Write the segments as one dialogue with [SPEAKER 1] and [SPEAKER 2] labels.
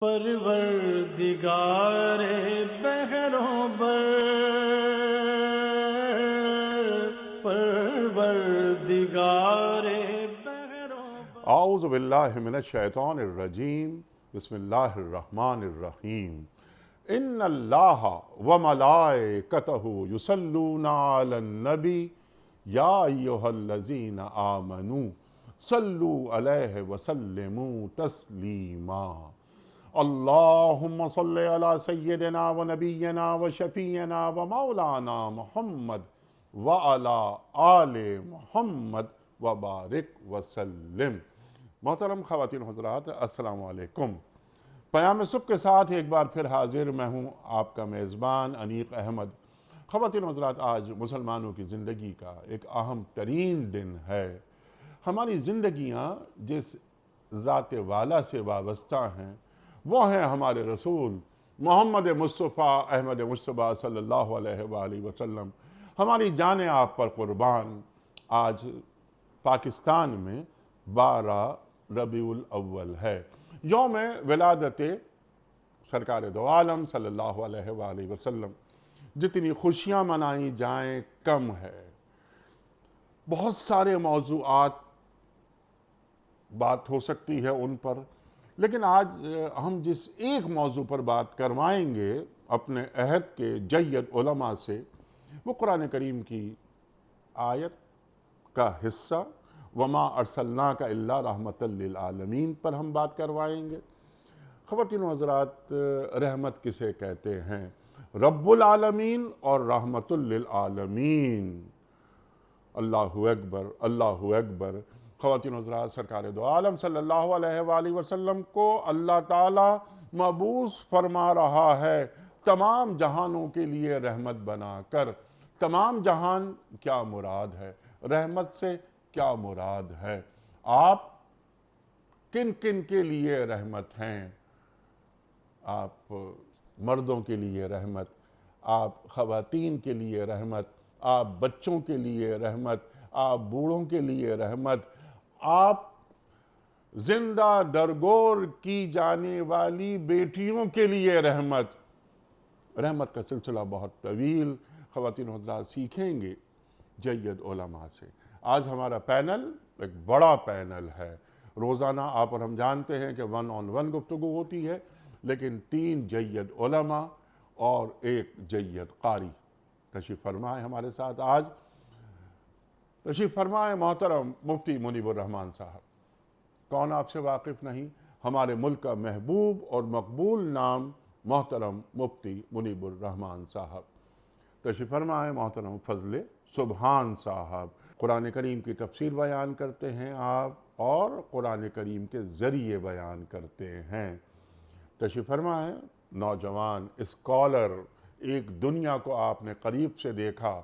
[SPEAKER 1] پروردگار بحروں بر، پروردگار بحروں بر۔
[SPEAKER 2] اعوذ باللہ من الشیطان الرجیم، بسم اللہ الرحمن الرحیم۔ ان اللہ وملائکتہ یصلون علی النبی یا ایہا الذین آمنوا صلوا علیہ وسلموا تسلیما۔ اللہم صل علی سیدنا و نبینا و شفیعنا و مولانا محمد وعلی آل محمد وبارک وسلم۔ محترم خواتین حضرات، السلام علیکم۔ پیام صبح کے ساتھ ایک بار پھر حاضر میں ہوں آپ کا میزبان انیق احمد۔ خواتین حضرات، آج مسلمانوں کی زندگی کا ایک اہم ترین دن ہے۔ ہماری زندگیاں جس ذات والا سے وابستہ ہیں وہ ہیں ہمارے رسول محمد مصطفیٰ احمد مصطفیٰ صلی اللہ علیہ وآلہ وسلم۔ ہماری جانیں آپ پر قربان۔ آج پاکستان میں 12 ربیع الاول ہے، یوم ولادت سرکار دو عالم صلی اللہ علیہ وآلہ وسلم۔ جتنی خوشیاں منائی جائیں کم ہے۔ بہت سارے موضوعات بات ہو سکتی ہے ان پر، لیکن آج ہم جس ایک موضوع پر بات کروائیں گے اپنے عہد کے جید علماء سے، وہ قرآن کریم کی آیت کا حصہ وَمَا أَرْسَلْنَاكَ إِلَّا رَحْمَةً لِلْعَالَمِينَ پر ہم بات کروائیں گے۔ خواتین و حضرات، رحمت کسے کہتے ہیں؟ رب العالمین اور رحمت للعالمین۔ اللہ اکبر، اللہ اکبر۔ خواتین و حضرات، سرکار دو عالم صلی اللہ علیہ وآلہ وسلم کو اللہ تعالیٰ مبعوث فرما رہا ہے تمام جہانوں کے لیے رحمت بنا کر۔ تمام جہان کیا مراد ہے؟ رحمت سے کیا مراد ہے؟ آپ کن کن کے لیے رحمت ہیں؟ آپ مردوں کے لیے رحمت، آپ خواتین کے لیے رحمت، آپ بچوں کے لیے رحمت، آپ بوڑھوں کے لیے رحمت، آپ زندہ درگور کی جانے والی بیٹیوں کے لیے رحمت۔ رحمت کا سلسلہ بہت طویل، خواتین و حضرات سیکھیں گے جید علماء سے۔ آج ہمارا پینل ایک بڑا پینل ہے۔ روزانہ آپ اور ہم جانتے ہیں کہ 1 on 1 گفتگو ہوتی ہے، لیکن 3 جید علماء اور 1 جید قاری تشریف فرمائے ہمارے ساتھ آج۔ تشریف فرمائے محترم مفتی منیب الرحمان صاحب۔ کون آپ سے واقف نہیں؟ ہمارے ملک کا محبوب اور مقبول نام محترم مفتی منیب الرحمان صاحب۔ تشریف فرمائے محترم فضل سبحان صاحب۔ قرآن کریم کی تفسیر بیان کرتے ہیں آپ، اور قرآن کریم کے ذریعے بیان کرتے ہیں۔ تشریف فرمائے نوجوان اسکالر، ایک دنیا کو آپ نے قریب سے دیکھا،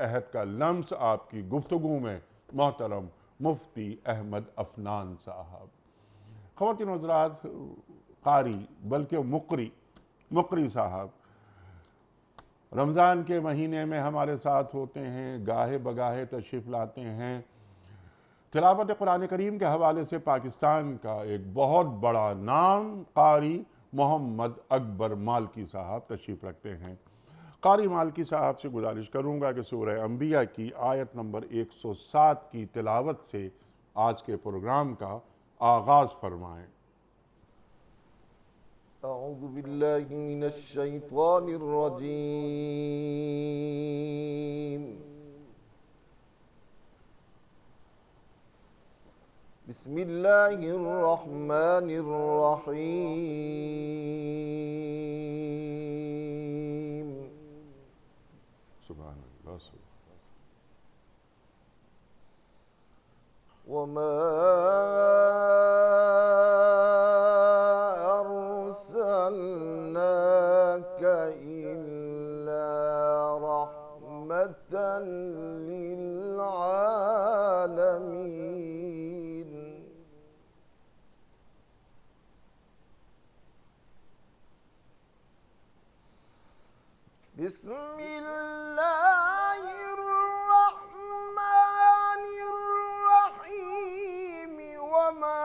[SPEAKER 2] عہد کا لمس آپ کی گفتگو میں، محترم مفتی احمد عفنان صاحب۔ خواتین و حضرات، قاری بلکہ مقری صاحب رمضان کے مہینے میں ہمارے ساتھ ہوتے ہیں، گاہے بگاہے تشریف لاتے ہیں۔ تلاوت قرآن کریم کے حوالے سے پاکستان کا ایک بہت بڑا نام قاری محمد اکبر مالکی صاحب تشریف رکھتے ہیں۔ قاری مالکی صاحب سے گزارش کروں گا کہ سورہ انبیاء کی آیت نمبر 107 کی تلاوت سے آج کے پروگرام کا آغاز فرمائیں۔
[SPEAKER 3] اعوذ باللہ من الشیطان الرجیم، بسم اللہ الرحمن الرحیم۔
[SPEAKER 2] سبحان اللہ۔
[SPEAKER 3] وما أرسلناك إلا رحمة للعالمين۔ بسم اللہ الرحمن الرحیم۔ وما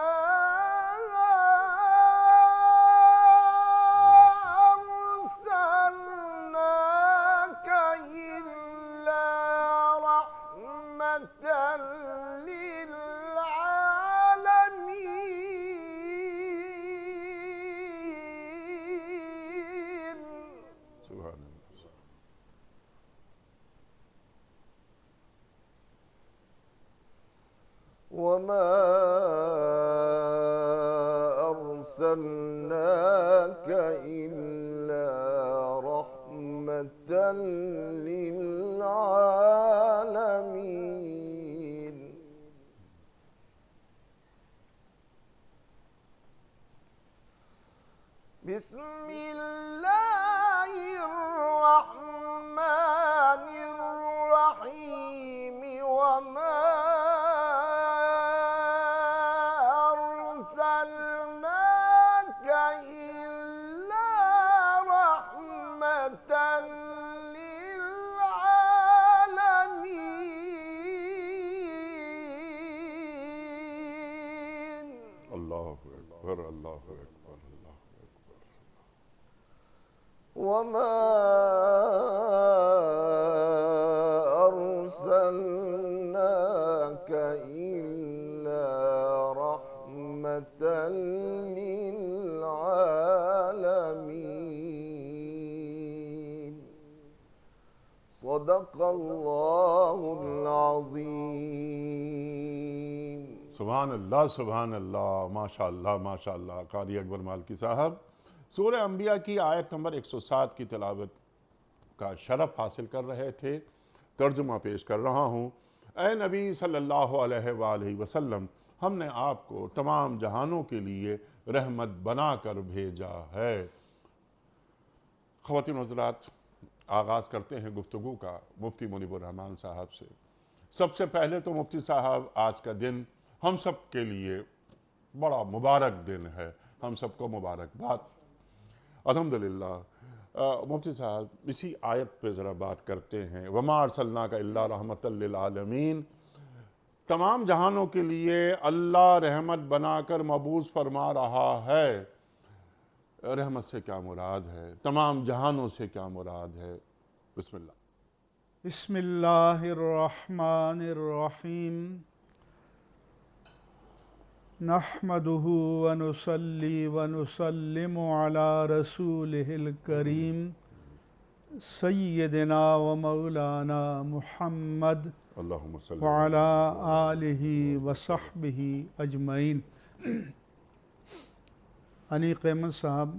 [SPEAKER 3] أرسلناك إلا رحمة للعالمين بسم الله الرحمن الرحيم وما أرسلناك إلا رحمة للعالمين
[SPEAKER 2] اللہ اکبر، اللہ اکبر، اللہ اکبر۔
[SPEAKER 3] وما أرسلناك إلا رحمة للعالمين صدق الله العظيم
[SPEAKER 2] سبحان اللہ، سبحان اللہ، ماشاء اللہ، ماشاء اللہ۔ قاری اکبر مالکی صاحب سورہ انبیاء کی آیت نمبر 107 کی تلاوت کا شرف حاصل کر رہے تھے۔ ترجمہ پیش کر رہا ہوں۔ اے نبی صلی اللہ علیہ وآلہ وسلم، ہم نے آپ کو تمام جہانوں کے لیے رحمت بنا کر بھیجا ہے۔ خواتین و حضرات، آغاز کرتے ہیں گفتگو کا مفتی منیب الرحمن صاحب سے۔ سب سے پہلے تو مفتی صاحب، آج کا دن ہم سب کے لیے بڑا مبارک دن ہے، ہم سب کو مبارکباد۔ الحمدللہ مفتی صاحب اسی آیت پہ ذرا بات کرتے ہیں۔ وَمَا أَرْسَلْنَاكَ إِلَّا رَحْمَةً لِّلْعَالَمِينَ، تمام جہانوں کے لیے اللہ رحمت بنا کر مبعوث فرما رہا ہے۔ رحمت سے کیا مراد ہے؟ تمام جہانوں سے کیا مراد ہے؟ بسم اللہ۔
[SPEAKER 1] بسم اللہ الرحمن الرحیم نحمده ونصلي ونسلم على رسوله الكريم سيدنا ومولانا محمد
[SPEAKER 2] اللہم صلی
[SPEAKER 1] وعلى آلہ وصحبہ اجمعین۔ انیق احمد صاحب،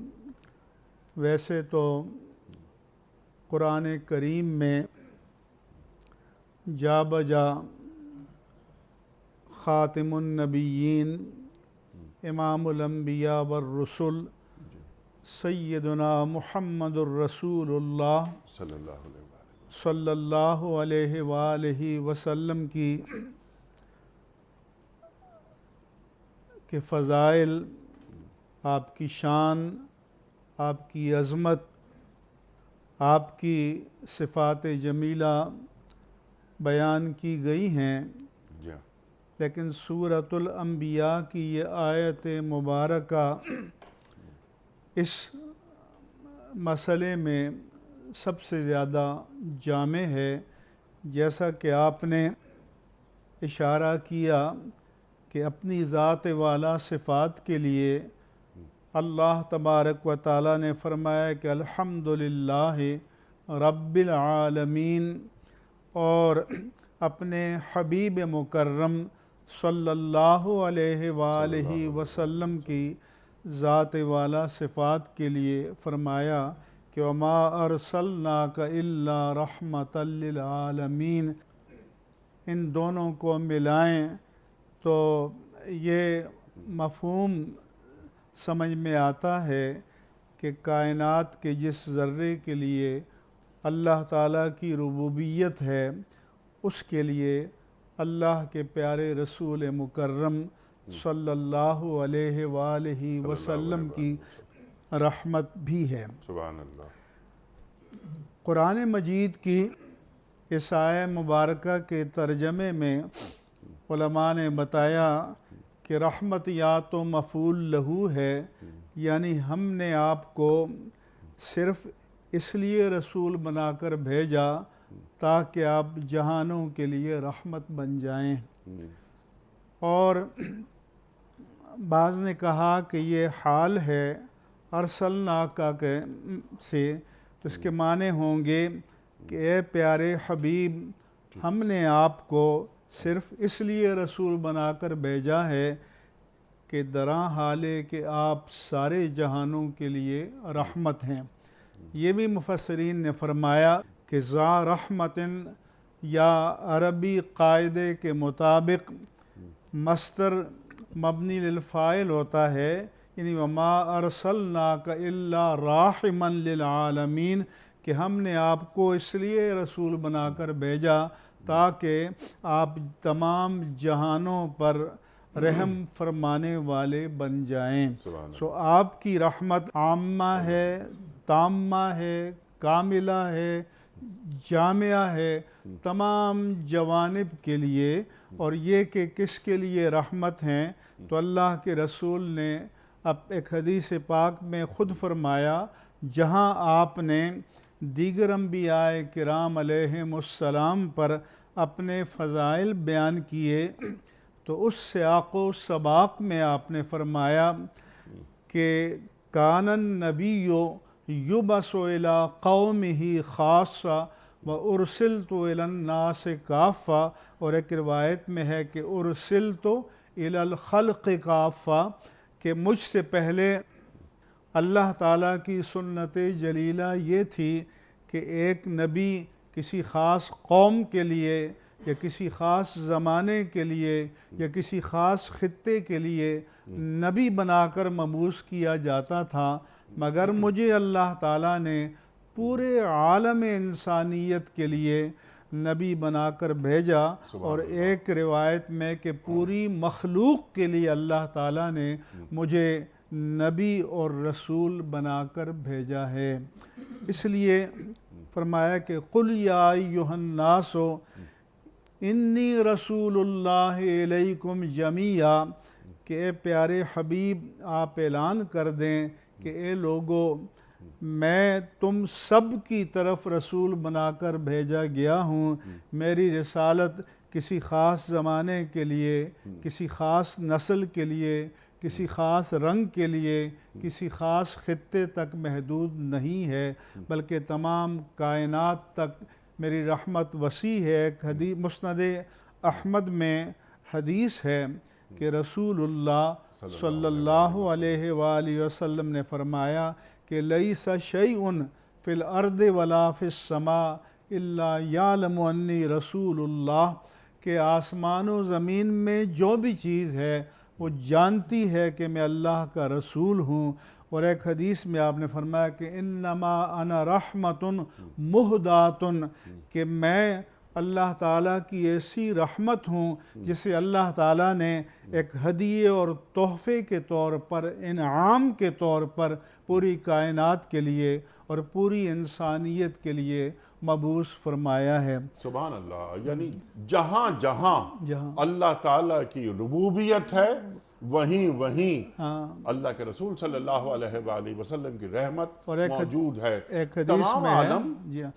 [SPEAKER 1] ویسے تو قرآن کریم میں جا بجا خاتم النبیین، امام الانبیاء والرسل، سیدنا محمد الرسول اللہ
[SPEAKER 2] صلی اللہ علیہ وآلہ
[SPEAKER 1] صلی اللہ علیہ وسلم کے فضائل، آپ کی شان، آپ کی عظمت، آپ کی صفات جمیلہ بیان کی گئی ہیں،
[SPEAKER 2] جی ہاں،
[SPEAKER 1] لیکن سورۃ الانبیاء کی یہ آیت مبارکہ اس مسئلے میں سب سے زیادہ جامع ہے۔ جیسا کہ آپ نے اشارہ کیا کہ اپنی ذات والا صفات کے لیے اللہ تبارک و تعالیٰ نے فرمایا کہ الحمدللہ رب العالمین، اور اپنے حبیب مکرم صلی اللہ علیہ وآلہ وسلم کی ذات والا صفات کے لیے فرمایا کہ وما ارسلناک الا رحمۃ للعالمین۔ ان دونوں کو ملائیں تو یہ مفہوم سمجھ میں آتا ہے کہ کائنات کے جس ذرے کے لیے اللہ تعالیٰ کی ربوبیت ہے، اس کے لیے اللہ کے پیارے رسول مکرم صلی اللہ علیہ وآلہ وسلم کی رحمت بھی ہے۔
[SPEAKER 2] سبحان اللہ۔
[SPEAKER 1] قرآن مجید کی اس آیہ مبارکہ کے ترجمے میں علماء نے بتایا کہ رحمت یا تو مفعول لہو ہے، یعنی ہم نے آپ کو صرف اس لیے رسول بنا کر بھیجا تاکہ آپ جہانوں کے لیے رحمت بن جائیں۔ اور بعض نے کہا کہ یہ حال ہے ارسلناک سے، تو اس کے معنی ہوں گے کہ اے پیارے حبیب، ہم نے آپ کو صرف اس لیے رسول بنا کر بھیجا ہے کہ کہ دراں حالے کہ آپ سارے جہانوں کے لیے رحمت ہیں۔ یہ بھی مفسرین نے فرمایا کہ ذا رحمتن یا عربی قاعدے کے مطابق مصدر مبنی للفاعل ہوتا ہے، یعنی وما ارسلناک الا راحما للعالمین، کہ ہم نے آپ کو اس لیے رسول بنا کر بھیجا تاکہ آپ تمام جہانوں پر رحم فرمانے والے بن جائیں۔ سو آپ کی رحمت عامہ ہے، تامہ ہے، کاملہ ہے، جامعہ ہے تمام جوانب کے لیے۔ اور یہ کہ کس کے لیے رحمت ہیں، تو اللہ کے رسول نے اب ایک حدیث پاک میں خود فرمایا، جہاں آپ نے دیگر انبیاء کرام علیہم السلام پر اپنے فضائل بیان کیے، تو اس سیاق و سباق میں آپ نے فرمایا کہ کان النبی یبعث الی قومہ خاصہ وارسلت الی الناس کافہ، اور ایک روایت میں ہے کہ ارسلت الی الخلق کافہ، کہ مجھ سے پہلے اللہ تعالیٰ کی سنت جلیلہ یہ تھی کہ ایک نبی کسی خاص قوم کے لیے یا کسی خاص زمانے کے لیے یا کسی خاص خطے کے لیے نبی بنا کر مبعوث کیا جاتا تھا، مگر مجھے اللہ تعالیٰ نے پورے عالم انسانیت کے لیے نبی بنا کر بھیجا۔ اور ایک روایت میں کہ پوری مخلوق کے لیے اللہ تعالیٰ نے مجھے نبی اور رسول بنا کر بھیجا ہے۔ اس لیے فرمایا کہ قل یا ایھا الناس انی رسول اللہ الیکم جمیعا، کہ اے پیارے حبیب آپ اعلان کر دیں کہ اے لوگو میں تم سب کی طرف رسول بنا کر بھیجا گیا ہوں۔ میری رسالت کسی خاص زمانے کے لیے، کسی خاص نسل کے لیے، کسی خاص رنگ کے لیے، کسی خاص خطے تک محدود نہیں ہے، بلکہ تمام کائنات تک میری رحمت وسیع ہے۔ ایک حدیث مسند احمد میں حدیث ہے کہ رسول اللہ صلی اللہ علیہ وآلہ وسلم نے فرمایا کہ لیس شیء فی الارض ولا فی السماء الا یعلم انی رسول اللہ، کہ آسمان و زمین میں جو بھی چیز ہے وہ جانتی ہے کہ میں اللہ کا رسول ہوں۔ اور ایک حدیث میں آپ نے فرمایا کہ انما انا رحمت مہدات، کہ میں اللہ تعالیٰ کی ایسی رحمت ہوں جسے اللہ تعالیٰ نے ایک ہدیے اور تحفے کے طور پر، انعام کے طور پر پوری کائنات کے لیے اور پوری انسانیت کے لیے مبعوث فرمایا ہے۔
[SPEAKER 2] سبحان اللہ، یعنی جہاں جہاں اللہ تعالیٰ کی ربوبیت ہے وہیں اللہ کے رسول صلی اللہ علیہ وآلہ وسلم کی رحمت موجود ہے۔
[SPEAKER 1] ایک حدیث
[SPEAKER 2] تمام
[SPEAKER 1] میں
[SPEAKER 2] عالم
[SPEAKER 1] ہے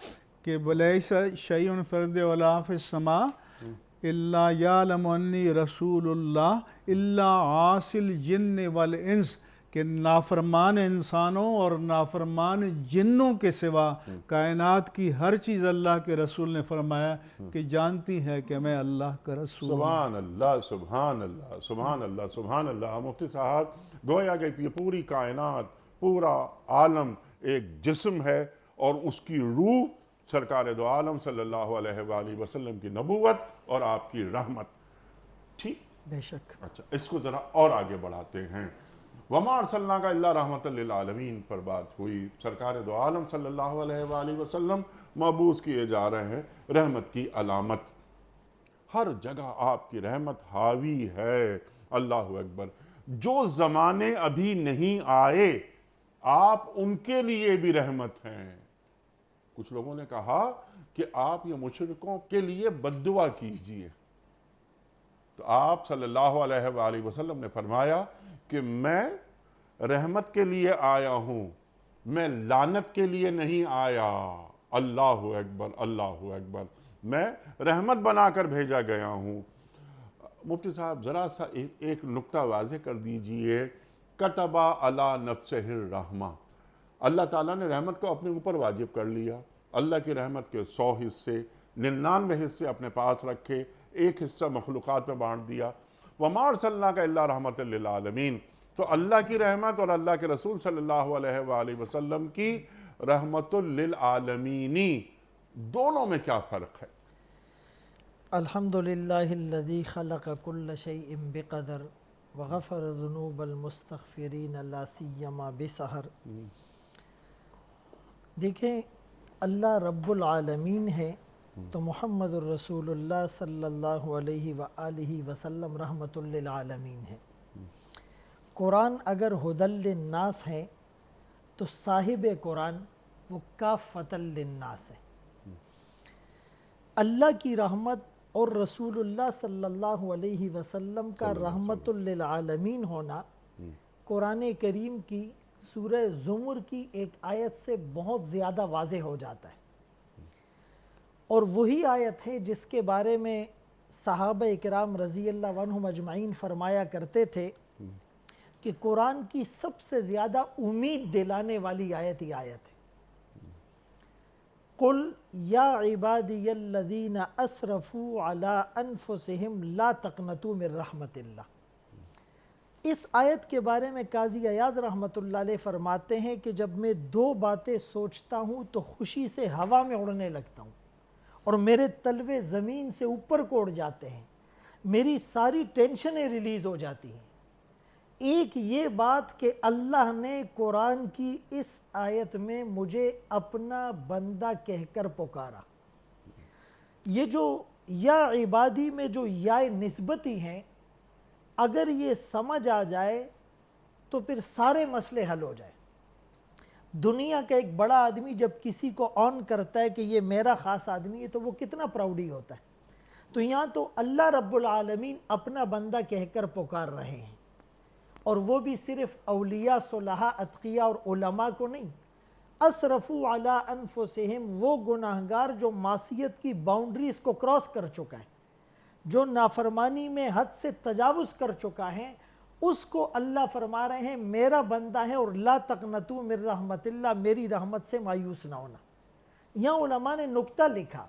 [SPEAKER 1] کہ وَلَيْسَ شَيْءٌ فِي الْأَرْضِ وَلَا فِي السَّمَاءِ إِلَّا يَعْلَمُ أَنِّي رَسُولُ اللَّهِ إِلَّا عَاصِي الْجِنِّ وَالْإِنسِ، کہ نافرمان انسانوں اور نافرمان جنوں کے سوا کائنات کی ہر چیز اللہ کے رسول نے فرمایا کہ جانتی ہے کہ میں اللہ کا رسول ہوں۔
[SPEAKER 2] سبحان اللہ، سبحان اللہ، سبحان اللہ، سبحان اللہ۔ مفتی صاحب، گویا کہ یہ پوری کائنات، پورا عالم ایک جسم ہے، اور اس کی روح سرکار دو عالم صلی اللہ علیہ وآلہ وسلم کی نبوت اور آپ کی رحمت۔ ٹھیک،
[SPEAKER 1] بے شک۔
[SPEAKER 2] اچھا، اس کو ذرا اور آگے بڑھاتے ہیں۔ وَمَا أَرْسَلْنَاكَ إِلَّا رَحْمَةً لِّلْعَالَمِينَ پر بات ہوئی۔ سرکار دو عالم صلی اللہ علیہ وآلہ وسلم مبعوث کیے جا رہے ہیں، رحمت کی علامت۔ ہر جگہ آپ کی رحمت حاوی ہے۔ اللہ اکبر۔ جو زمانے ابھی نہیں آئے آپ ان کے لیے بھی رحمت ہیں۔ کچھ لوگوں نے کہا کہ آپ یہ مشرکوں کے لیے بد دعا کیجئے، تو آپ صلی اللہ علیہ وآلہ وسلم نے فرمایا کہ میں رحمت کے لیے آیا ہوں، میں لعنت کے لیے نہیں آیا۔ اللہ اکبر، اللہ اکبر۔ میں رحمت بنا کر بھیجا گیا ہوں۔ مفتی صاحب ذرا سا ایک نکتہ واضح کر دیجئے۔ کتبہ علی نفسہ الرحمہ، اللہ تعالیٰ نے رحمت کو اپنے اوپر واجب کر لیا۔ اللہ کی رحمت کے 100 حصے، 99 حصے اپنے پاس رکھے، ایک حصہ مخلوقات میں بانٹ دیا۔ وَمَا أَرْسَلْنَاكَ إِلَّا رَحْمَةً لِلْعَالَمِينَ۔ تو اللہ کی رحمت اور اللہ کے رسول صلی اللہ علیہ وآلہ وسلم کی رحمت للعالمینی، دونوں میں کیا فرق ہے؟
[SPEAKER 4] الحمدللہ الذی خلق کل شیء بقدر وغفر ذنوب المستغفرین لا سیما بسحر۔ دیکھیں، اللہ رب العالمین ہے تو محمد الرسول اللہ صلی اللہ علیہ وآلہ وسلم رحمت للعالمین ہے۔ قرآن اگر ہدی للناس ہے تو صاحب قرآن وہ کافۃ للناس ہے۔ اللہ کی رحمت اور رسول اللہ صلی اللہ علیہ وسلم کا رحمت للعالمین ہونا قرآن کریم کی سورہ زمر کی ایک آیت سے بہت زیادہ واضح ہو جاتا ہے، اور وہی آیت ہے جس کے بارے میں صحابہ اکرام رضی اللہ عنہم اجمعین فرمایا کرتے تھے کہ قرآن کی سب سے زیادہ امید دلانے والی آیت یہ آیت ہے، قُلْ يَا عِبَادِيَ الَّذِينَ أَسْرَفُوا عَلَىٰ أَنفُسِهِمْ لَا تَقْنَطُوا مِن رَحْمَةِ اللَّهِ۔ اس آیت کے بارے میں قاضی عیاض رحمۃ اللہ علیہ فرماتے ہیں کہ جب میں دو باتیں سوچتا ہوں تو خوشی سے ہوا میں اڑنے لگتا ہوں اور میرے تلوے زمین سے اوپر کو اڑ جاتے ہیں، میری ساری ٹینشنیں ریلیز ہو جاتی ہیں۔ ایک یہ بات کہ اللہ نے قرآن کی اس آیت میں مجھے اپنا بندہ کہہ کر پکارا۔ یہ جو یا عبادی میں جو یا نسبتی ہیں، اگر یہ سمجھ آ جائے تو پھر سارے مسئلے حل ہو جائے۔ دنیا کا ایک بڑا آدمی جب کسی کو آن کرتا ہے کہ یہ میرا خاص آدمی ہے تو وہ کتنا پراؤڈی ہوتا ہے، تو یہاں تو اللہ رب العالمین اپنا بندہ کہہ کر پکار رہے ہیں، اور وہ بھی صرف اولیاء صلحاء اتقیاء اور علماء کو نہیں، اسرفوا علی انفسہم، وہ گناہگار جو معصیت کی باؤنڈریز کو کراس کر چکا ہے، جو نافرمانی میں حد سے تجاوز کر چکا ہے، اس کو اللہ فرما رہے ہیں میرا بندہ ہے، اور لا تقنطوا من رحمت اللہ، میری رحمت سے مایوس نہ ہونا۔ یہاں علماء نے نکتہ لکھا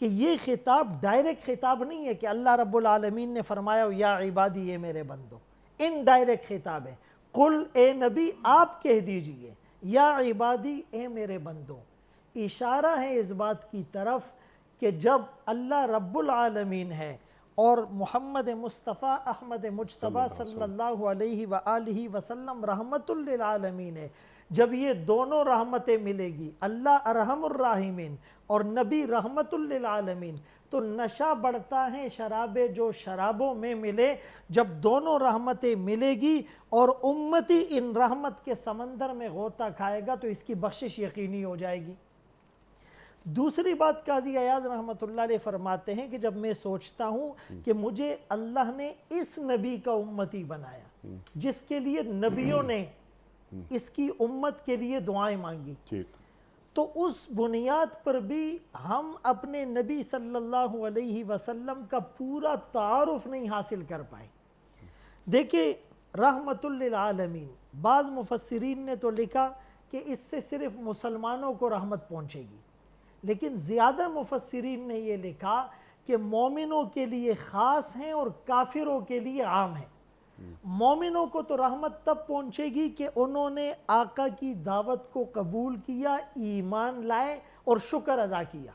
[SPEAKER 4] کہ یہ خطاب ڈائریکٹ خطاب نہیں ہے کہ اللہ رب العالمین نے فرمایا یا عبادی یہ میرے بندو، ان ڈائریکٹ خطاب ہے، قل اے نبی آپ کہہ دیجئے یا عبادی اے میرے بندو۔ اشارہ ہے اس بات کی طرف کہ جب اللہ رب العالمین ہے اور محمد مصطفیٰ احمد مجتبیٰ صلی اللہ علیہ وآلہ وسلم رحمت للعالمین ہے، جب یہ دونوں رحمتیں ملے گی، اللہ ارحم الراحمین اور نبی رحمت للعالمین، تو نشہ بڑھتا ہے شراب جو شرابوں میں ملے۔ جب دونوں رحمتیں ملے گی اور امتی ان رحمت کے سمندر میں غوطہ کھائے گا تو اس کی بخشش یقینی ہو جائے گی۔ دوسری بات قاضی عیاض رحمۃ اللہ علیہ فرماتے ہیں کہ جب میں سوچتا ہوں کہ مجھے اللہ نے اس نبی کا امتی بنایا جس کے لیے نبیوں نے اس کی امت کے لیے دعائیں مانگی، تو اس بنیاد پر بھی ہم اپنے نبی صلی اللہ علیہ وسلم کا پورا تعارف نہیں حاصل کر پائے۔ دیکھیں، رحمت للعالمین، بعض مفسرین نے تو لکھا کہ اس سے صرف مسلمانوں کو رحمت پہنچے گی، لیکن زیادہ مفسرین نے یہ لکھا کہ مومنوں کے لیے خاص ہیں اور کافروں کے لیے عام ہیں۔ مومنوں کو تو رحمت تب پہنچے گی کہ انہوں نے آقا کی دعوت کو قبول کیا، ایمان لائے اور شکر ادا کیا،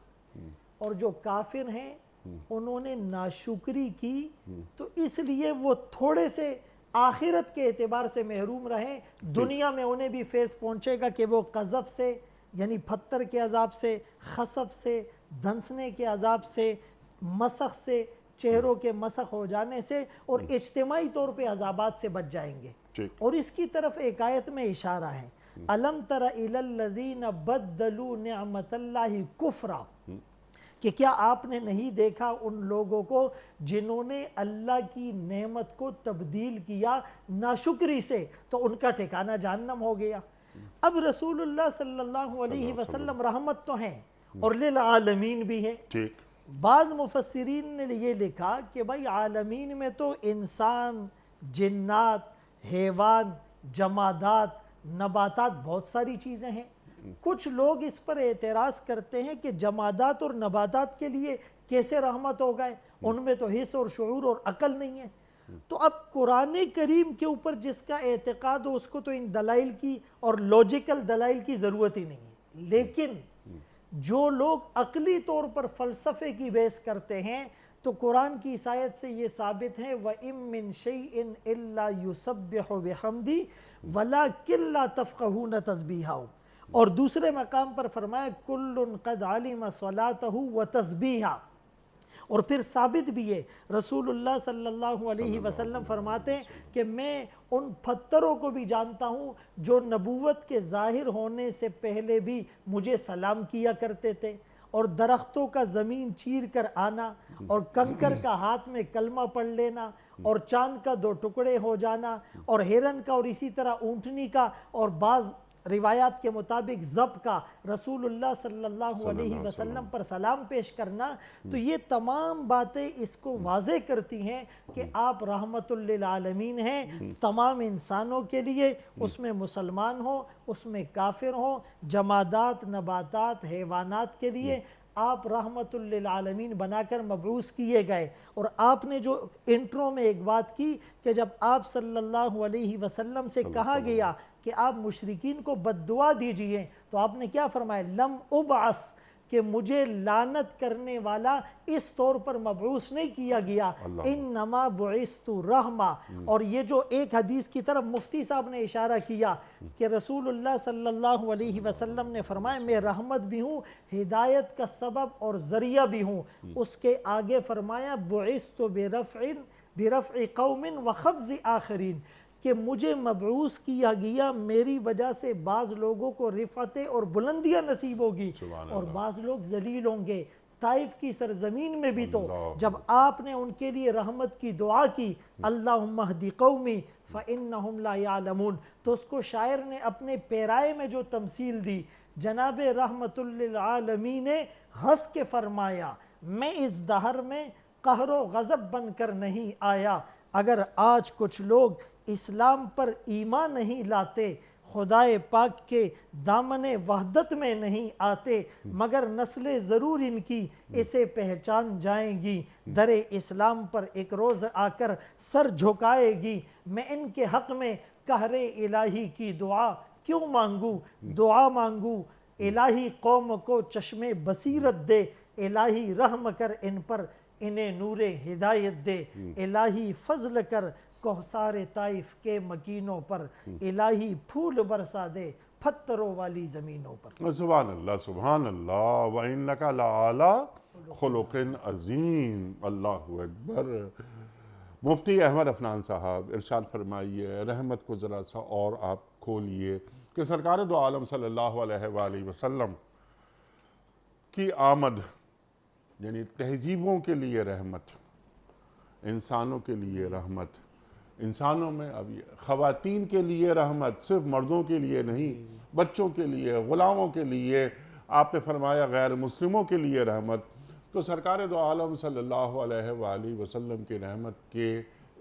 [SPEAKER 4] اور جو کافر ہیں انہوں نے ناشکری کی، تو اس لیے وہ تھوڑے سے آخرت کے اعتبار سے محروم رہے۔ دنیا میں انہیں بھی فیض پہنچے گا کہ وہ قذف سے، یعنی پتھر کے عذاب سے، خسف سے، دھنسنے کے عذاب سے، مسخ سے، چہروں کے مسخ ہو جانے سے، اور اجتماعی طور پہ عذابات سے بچ جائیں گے۔ اور اس کی طرف ایک آیت میں اشارہ ہے، أَلَمْ تَرَ إِلَى الَّذِينَ بَدَّلُوا نِعْمَةَ اللَّهِ كُفْرًا، کہ کیا آپ نے نہیں دیکھا ان لوگوں کو جنہوں نے اللہ کی نعمت کو تبدیل کیا ناشکری سے، تو ان کا ٹھکانہ جہنم ہو گیا۔ اب رسول اللہ صلی اللہ علیہ وسلم رحمت تو ہیں اور للعالمین بھی ہے۔ بعض مفسرین نے یہ لکھا کہ بھائی عالمین میں تو انسان، جنات، حیوان، جمادات، نباتات، بہت ساری چیزیں ہیں۔ کچھ لوگ اس پر اعتراض کرتے ہیں کہ جمادات اور نباتات کے لیے کیسے رحمت ہو گئے، ان میں تو حس اور شعور اور عقل نہیں ہے۔ تو اب قرآن کریم کے اوپر جس کا اعتقاد ہو اس کو تو ان دلائل کی اور لوجیکل دلائل کی ضرورت ہی نہیں ہے، لیکن جو لوگ عقلی طور پر فلسفے کی بحث کرتے ہیں تو قرآن کی اس آیت سے یہ ثابت ہے وَإِن مِّن شَيْءٍ إِلَّا يُسَبِّحُ بِحَمْدِهِ وَلَكِن لَّا تَفْقَهُونَ تَسْبِيحَهُ، اور دوسرے مقام پر فرمایا كُلٌّ قَدْ عَلِمَ صَلَاتَهُ وَتَسْبِيحَهُ، اور پھر ثابت بھی ہے رسول اللہ صلی اللہ علیہ وسلم فرماتے ہیں کہ میں ان پتھروں کو بھی جانتا ہوں جو نبوت کے ظاہر ہونے سے پہلے بھی مجھے سلام کیا کرتے تھے، اور درختوں کا زمین چیر کر آنا، اور کنکر کا ہاتھ میں کلمہ پڑھ لینا، اور چاند کا 2 ٹکڑے ہو جانا، اور ہرن کا، اور اسی طرح اونٹنی کا، اور بعض روایات کے مطابق ضب کا رسول اللہ صلی اللہ علیہ وسلم پر سلام پیش کرنا، تو یہ تمام باتیں اس کو واضح کرتی ہیں کہ آپ رحمت للعالمین ہیں تمام انسانوں کے لیے، اس میں مسلمان ہوں، اس میں کافر ہوں، جمادات، نباتات، حیوانات کے لیے آپ رحمت للعالمین بنا کر مبعوث کیے گئے۔ اور آپ نے جو انٹرو میں ایک بات کی کہ جب آپ صلی اللہ علیہ وسلم سے کہا گیا کہ آپ مشرکین کو بد دعا دیجئے تو آپ نے کیا فرمایا؟ لم ابعث، کہ مجھے لعنت کرنے والا اس طور پر مبعوث نہیں کیا گیا، انما بعثت رحمہ۔ اور یہ جو ایک حدیث کی طرف مفتی صاحب نے اشارہ کیا کہ رسول اللہ صلی اللہ علیہ وسلم نے فرمایا میں رحمت بھی ہوں، ہدایت کا سبب اور ذریعہ بھی ہوں، اس کے آگے فرمایا بعثت برفع قوم وخفض آخرین، کہ مجھے مبعوث کیا گیا میری وجہ سے بعض لوگوں کو رفعتیں اور بلندیاں نصیب ہوگی اور بعض لوگ ذلیل ہوں گے۔ طائف کی سرزمین میں بھی تو جب آپ نے ان کے لیے رحمت کی دعا کی اللہم اہدی قومی فإنہم لا یعلمون، تو اس کو شاعر نے اپنے پیرائے میں جو تمثیل دی، جناب رحمت للعالمین نے ہنس کے فرمایا میں اس دہر میں قہر و غضب بن کر نہیں آیا، اگر آج کچھ لوگ اسلام پر ایمان نہیں لاتے، خدائے پاک کے دامن وحدت میں نہیں آتے، مگر نسلیں ضرور ان کی اسے پہچان جائیں گی، در اسلام پر ایک روز آ کر سر جھکائے گی، میں ان کے حق میں قہر الہی کی دعا کیوں مانگوں؟ دعا مانگوں الہی قوم کو چشم بصیرت دے، الہی رحم کر ان پر انہیں نور ہدایت دے، الہی فضل کر کوثر طائف کے مکینوں پر، الہی پھول برسا دے پتھروں والی زمینوں پر۔
[SPEAKER 2] سبحان اللہ سبحان اللہ وَإِنَّكَ لَعَلَىٰ خُلُقٍ عَظِيمٍ۔ اللہ اکبر۔ مفتی احمد عفنان صاحب ارشاد فرمائیے، رحمت کو ذرا سا اور آپ کھولیے کہ سرکار دو عالم صلی اللہ علیہ وآلہ وسلم کی آمد یعنی تہذیبوں کے لیے رحمت، انسانوں کے لیے رحمت، انسانوں میں اب یہ خواتین کے لیے رحمت، صرف مردوں کے لیے نہیں، بچوں کے لیے، غلاموں کے لیے، آپ نے فرمایا غیر مسلموں کے لیے رحمت۔ تو سرکار دو عالم صلی اللہ علیہ وآلہ وسلم کے رحمت کے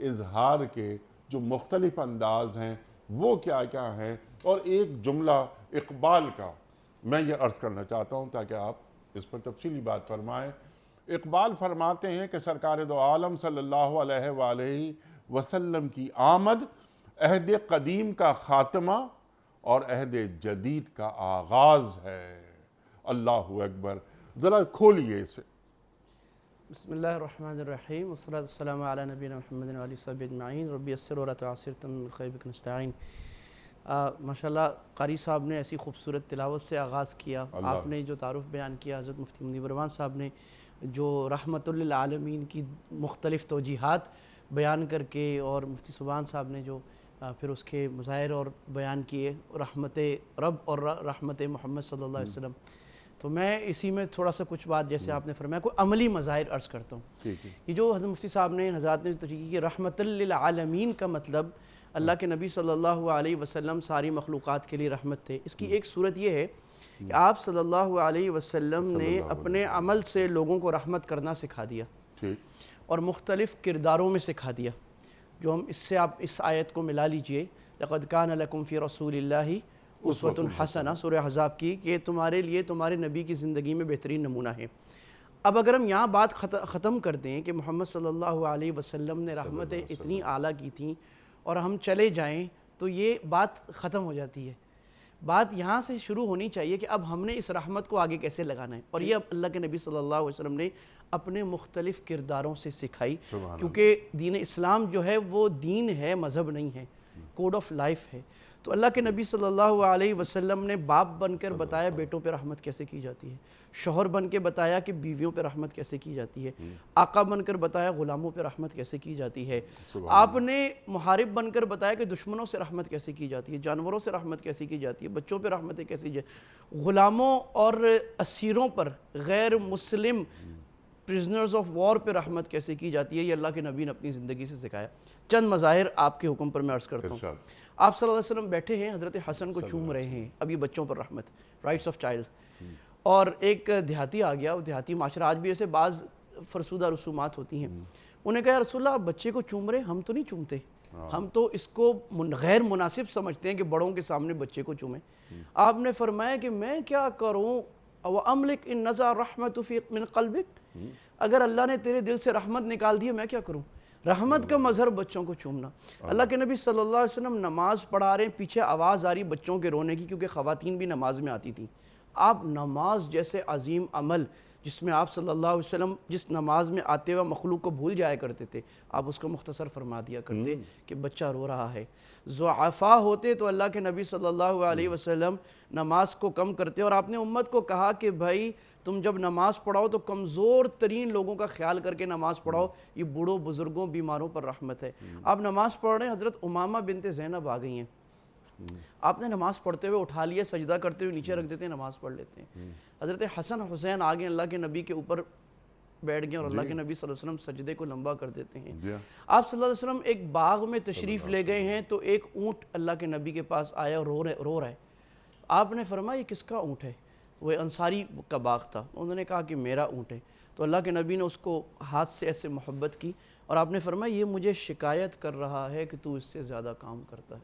[SPEAKER 2] اظہار کے جو مختلف انداز ہیں وہ کیا کیا ہیں، اور ایک جملہ اقبال کا میں یہ عرض کرنا چاہتا ہوں تاکہ آپ اس پر تفصیلی بات فرمائیں۔ اقبال فرماتے ہیں کہ سرکار دو عالم صلی اللہ علیہ وآلہ وسلم کی آمد عہد قدیم کا خاتمہ اور عہد جدید کا آغاز ہے۔ اللہ اکبر، ذرا کھولیے اسے۔
[SPEAKER 5] بسم اللہ الرحمن الرحیم، والصلاة والسلام علی نبینا محمد وعلی صحبہ اجمعین، ربی یسر ولا تعسر من خیر بک نستعین۔ ماشاءاللہ قاری صاحب نے ایسی خوبصورت تلاوت سے آغاز کیا، آپ نے جو تعارف بیان کیا، حضرت مفتی منیب الرحمان صاحب نے جو رحمت للعالمین کی مختلف توجیہات بیان کر کے، اور مفتی سبحان صاحب نے جو پھر اس کے مظاہر اور بیان کیے رحمت رب اور رحمت محمد صلی اللہ علیہ وسلم، تو میں اسی میں تھوڑا سا کچھ بات جیسے آپ نے فرمایا کوئی عملی مظاہر عرض کرتا ہوں۔ یہ جو حضرت مفتی صاحب نے حضرات نے تشریح کی رحمت للعالمین کا مطلب اللہ کے نبی صلی اللہ علیہ وسلم ساری مخلوقات کے لیے رحمت تھے۔ اس کی ایک صورت یہ ہے کہ آپ صلی اللہ علیہ وسلم نے اپنے عمل سے لوگوں کو رحمت کرنا سکھا دیا اور مختلف کرداروں میں سکھا دیا، جو ہم اس سے آپ اس آیت کو ملا لیجئے، لَقَدْ كَانَ لَكُمْ فِي رَسُولِ اللَّهِ أُسْوَةٌ حَسَنَةٌ سورہ احزاب کی، کہ تمہارے لیے تمہارے نبی کی زندگی میں بہترین نمونہ ہے۔ اب اگر ہم یہاں بات ختم کر دیں کہ محمد صلی اللہ علیہ وسلم نے رحمتیں اتنی اعلیٰ کی تھیں اور ہم چلے جائیں تو یہ بات ختم ہو جاتی ہے. بات یہاں سے شروع ہونی چاہیے کہ اب ہم نے اس رحمت کو آگے کیسے لگانا ہے, اور یہ اب اللہ کے نبی صلی اللہ علیہ وسلم نے اپنے مختلف کرداروں سے سکھائی, کیونکہ دین اسلام جو ہے وہ دین ہے, مذہب نہیں ہے, کوڈ آف لائف ہے. تو اللہ کے نبی صلی اللہ علیہ وسلم نے باپ بن کر بتایا بیٹوں پہ رحمت کیسے کی جاتی ہے, شوہر بن کے بتایا کہ بیویوں پہ رحمت کیسے کی جاتی ہے, آقا بن کر بتایا غلاموں پہ رحمت کیسے کی جاتی ہے, آپ نے محارب بن کر بتایا کہ دشمنوں سے رحمت کیسے کی جاتی ہے, جانوروں سے رحمت کیسے کی جاتی ہے, بچوں پہ رحمتیں کیسے کی جاتی ہے, غلاموں اور اسیروں پر, غیر مسلم پرزنرز آف وار پہ رحمت کیسے کی جاتی ہے. یہ اللہ کے نبی نے اپنی زندگی سے سکھایا. چند مظاہر آپ کے حکم پر میں عرض کرتا ہوں. آپ صلی اللہ علیہ وسلم بیٹھے ہیں, حضرت حسن کو چوم رہے ہیں, اب یہ بچوں پر رحمت, رائٹس آف چائلڈ. اور ایک دیہاتی آ گیا, وہ دیہاتی معاشرہ, آج بھی ایسے بعض فرسودہ رسومات ہوتی ہیں, انہیں کہا یا رسول اللہ آپ بچے کو چوم رہے, ہم تو نہیں چومتے, ہم تو اس کو غیر مناسب سمجھتے ہیں کہ بڑوں کے سامنے بچے کو چومیں. آپ نے فرمایا کہ میں کیا کروں, وَأَمْلِكْ إِن نَزَعَ الرَّحْمَةُ فِي مِنْ قَلْبِكَ, اگر اللہ نے تیرے دل سے رحمت نکال دی ہے میں کیا کروں. رحمت کا مظہر بچوں کو چومنا. اللہ کے نبی صلی اللہ علیہ وسلم نماز پڑھا رہے ہیں, پیچھے آواز آ رہی بچوں کے رونے کی, کیونکہ خواتین بھی نماز میں آتی تھیں. آپ نماز جیسے عظیم عمل جس میں آپ صلی اللہ علیہ وسلم جس نماز میں آتے ہوئے مخلوق کو بھول جایا کرتے تھے, آپ اس کو مختصر فرما دیا کرتے کہ بچہ رو رہا ہے. ضعفاء ہوتے تو اللہ کے نبی صلی اللہ علیہ وسلم نماز کو کم کرتے, اور آپ نے امت کو کہا کہ بھائی تم جب نماز پڑھاؤ تو کمزور ترین لوگوں کا خیال کر کے نماز پڑھاؤ, یہ بوڑھوں بزرگوں بیماروں پر رحمت ہے. آپ نماز پڑھ رہے ہیں, حضرت امامہ بنت زینب آ گئی ہیں, آپ نے نماز پڑھتے ہوئے اٹھا لیا, سجدہ کرتے ہوئے نیچے رکھ دیتے ہیں, نماز پڑھ لیتے ہیں. حضرت حسن حسین آ گئے, اللہ کے نبی کے اوپر بیٹھ گئے, اور اللہ کے نبی صلی اللہ علیہ وسلم سجدے کو لمبا کر دیتے ہیں. آپ صلی اللہ علیہ وسلم ایک باغ میں تشریف لے گئے ہیں, تو ایک اونٹ اللہ کے نبی کے پاس آیا اور رو رہا ہے. آپ نے فرمایا یہ کس کا اونٹ ہے, وہ انصاری کا باغ تھا, انہوں نے کہا کہ میرا اونٹ ہے. تو اللہ کے نبی نے اس کو ہاتھ سے ایسے محبت کی, اور آپ نے فرمایا یہ مجھے شکایت کر رہا ہے کہ تو اس سے زیادہ کام